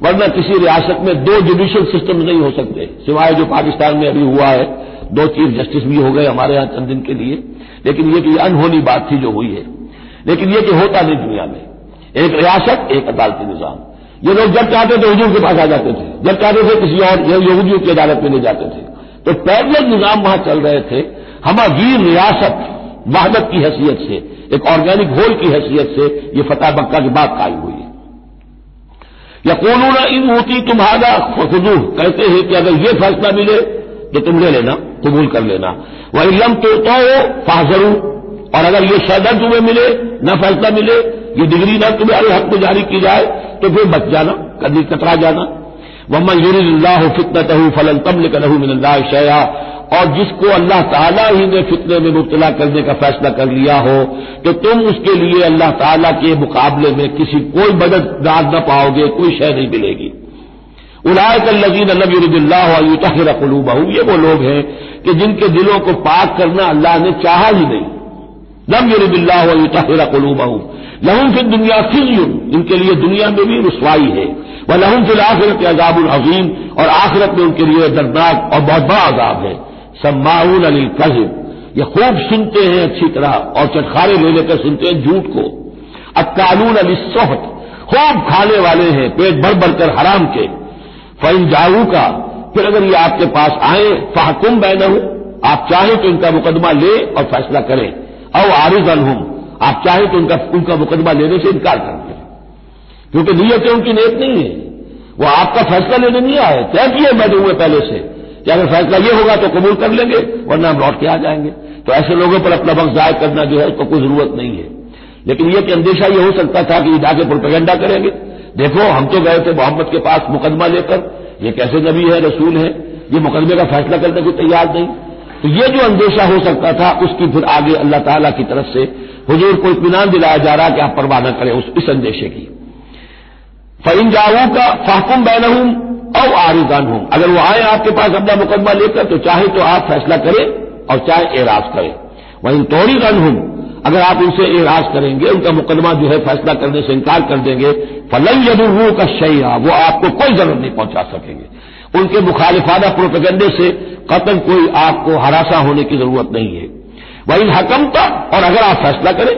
ورنہ کسی ریاست میں دو جوڈیشل سسٹم نہیں ہو سکتے، سوائے جو پاکستان میں ابھی ہوا ہے، 2 چیف جسٹس بھی ہو گئے ہمارے ہاں چند دن کے لیے، لیکن یہ کہ یہ انہونی بات تھی جو ہوئی ہے. لیکن یہ کہ ہوتا نہیں دنیا میں، ایک ریاست ایک عدالتی نظام. یہ لوگ جب چاہتے تھے حضور کے پاس آ جاتے تھے، جب چاہتے تھے کسی اور یہودیوں کی عدالت میں لے جاتے تھے. تو پیرلل نظام وہاں چل رہے تھے. ہماگیر ریاست وحدت کی حیثیت سے، ایک آرگینک ہول کی حیثیت سے یہ فتح مکہ کے بعد قائم ہوئی ہے. یقولون ان اوتیتم ھذا فخذوہ، کہتے ہیں کہ اگر یہ فیصلہ ملے تو تم لے لینا، قبول کر لینا. وَإِن لَّمْ تُؤْتَوْا فَاحْذَرُوا، اور اگر یہ شہادت تمہیں ملے، نہ فیصلہ ملے، یہ ڈگری نہ تمہارے حق میں جاری کی جائے تو پھر بچ جانا، کبھی کترا جانا. وَمَن يُرِدِ اللَّهُ فِتْنَتَهُ فَلَن تَمْلِكَ لَهُ مِنَ اللَّهِ شَيْئًا، اور جس کو اللہ تعالیٰ ہی نے فتنے میں مبتلا کرنے کا فیصلہ کر لیا ہو تو تم اس کے لیے اللہ تعالیٰ کے مقابلے میں کوئی مددگار نہ پاؤ گے، کوئی شے نہیں ملے گی. اولئک الذین لم یرد اللہ ان یطہر قلوبہم، یہ وہ لوگ ہیں کہ جن کے دلوں کو پاک کرنا اللہ نے چاہا ہی نہیں. لم یرد اللہ ان یطہر قلوبہم لہم فی الدنیا خزی، ان کے لیے دنیا میں بھی رسوائی ہے، ولہم فی الآخرۃ عذاب عظیم، اور آخرت میں ان کے لیے دردناک اور بہت بڑا عذاب ہے. سماعون للکذب، یہ خوب سنتے ہیں اچھی طرح اور چٹخارے لے لے کر سنتے ہیں جھوٹ کو. اکالون للسحت، خوب کھانے والے ہیں پیٹ بھر بھر کر حرام کے. فإن جاؤوک، پھر اگر یہ آپ کے پاس آئیں، فاحکم بینہم، آپ چاہیں تو ان کا مقدمہ لیں اور فیصلہ کریں. او عارض عنہم، آپ چاہیں تو ان کا مقدمہ لینے سے انکار کر دیں، کیونکہ نیتیں ان کی نیت نہیں ہے، وہ آپ کا فیصلہ لینے نہیں آئے، طے کیے بیٹھے ہوئے پہلے سے کہ اگر فیصلہ یہ ہوگا تو قبول کر لیں گے ورنہ ہم لوٹ کے آ جائیں گے. تو ایسے لوگوں پر اپنا وقت ضائع کرنا جو ہے اس کو کوئی ضرورت نہیں ہے. لیکن یہ کہ اندیشہ یہ ہو سکتا تھا کہ یہ جا کے پروپیگنڈا کریں گے، دیکھو ہم تو گئے تھے محمد کے پاس مقدمہ لے کر، یہ کیسے نبی ہے رسول ہے، یہ مقدمے کا فیصلہ کرنے کو تیار نہیں. تو یہ جو اندیشہ ہو سکتا تھا اس کی پھر آگے اللہ تعالیٰ کی طرف سے حضور کو اطمینان دلایا جا رہا کہ آپ پرواہ نہ کریں اس اندیشے کی. فَإِن جَاءُوكَ فَاحْكُم بَيْنَهُمْ أَوْ أَعْرِضْ عَنْهُمْ، اگر وہ آئیں آپ کے پاس اپنا مقدمہ لے کر تو چاہے تو آپ فیصلہ کریں اور چاہے اعراض کریں. وَإِن تُعْرِضْ عَنْهُمْ، اگر آپ ان سے اعراض کریں گے، ان کا مقدمہ جو ہے فیصلہ کرنے سے انکار کر دیں گے، فَلَن يَضُرُّوكَ شَيْئًا، وہ آپ کو کوئی ضرر نہیں پہنچا سکیں گے. ان کے مخالفانہ پروپیگنڈے سے قطعاً کوئی آپ کو ہراساں ہونے کی ضرورت نہیں ہے. وَإِنْ حَكَمْتَ، اور اگر آپ فیصلہ کریں،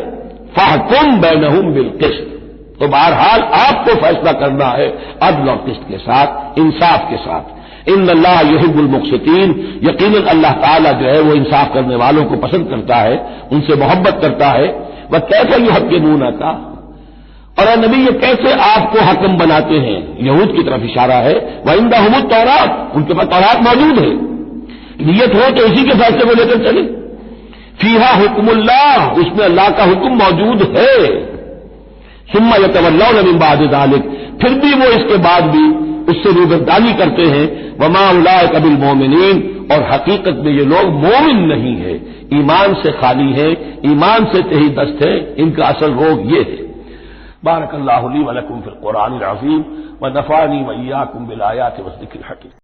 فَاحْكُم بَيْنَهُمْ بِالْقِسْطِ، تو بہرحال آپ کو فیصلہ کرنا ہے عدل اور قسط کے ساتھ، انصاف کے ساتھ. ان اللہ یحب المقسطین، یقیناً اللہ تعالیٰ جو ہے وہ انصاف کرنے والوں کو پسند کرتا ہے، ان سے محبت کرتا ہے. وَكَيْفَ يُحَكِّمُونَكَ، اور اے نبی یہ کیسے آپ کو حکم بناتے ہیں، یہود کی طرف اشارہ ہے. وَعِندَهُمُ التَّوْرَاۃ، ان کے پاس تورات موجود ہے، نیت ہو تو اسی کے فیصلے کو لے کر چلیں. فیہا حکم اللہ، اس میں اللہ کا حکم موجود ہے. ثم یتولون من بعد ذلک، پھر بھی وہ اس کے بعد بھی اس سے روگردانی کرتے ہیں. وما اولئک بالمؤمنین، اور حقیقت میں یہ لوگ مومن نہیں ہے، ایمان سے خالی ہے، ایمان سے تہی دست ہے، ان کا اصل روگ یہ ہے. بارک اللہ لی ولکم فی القرآن العظیم ونفعنی وإیاکم بالآیات والذکر الحکیم.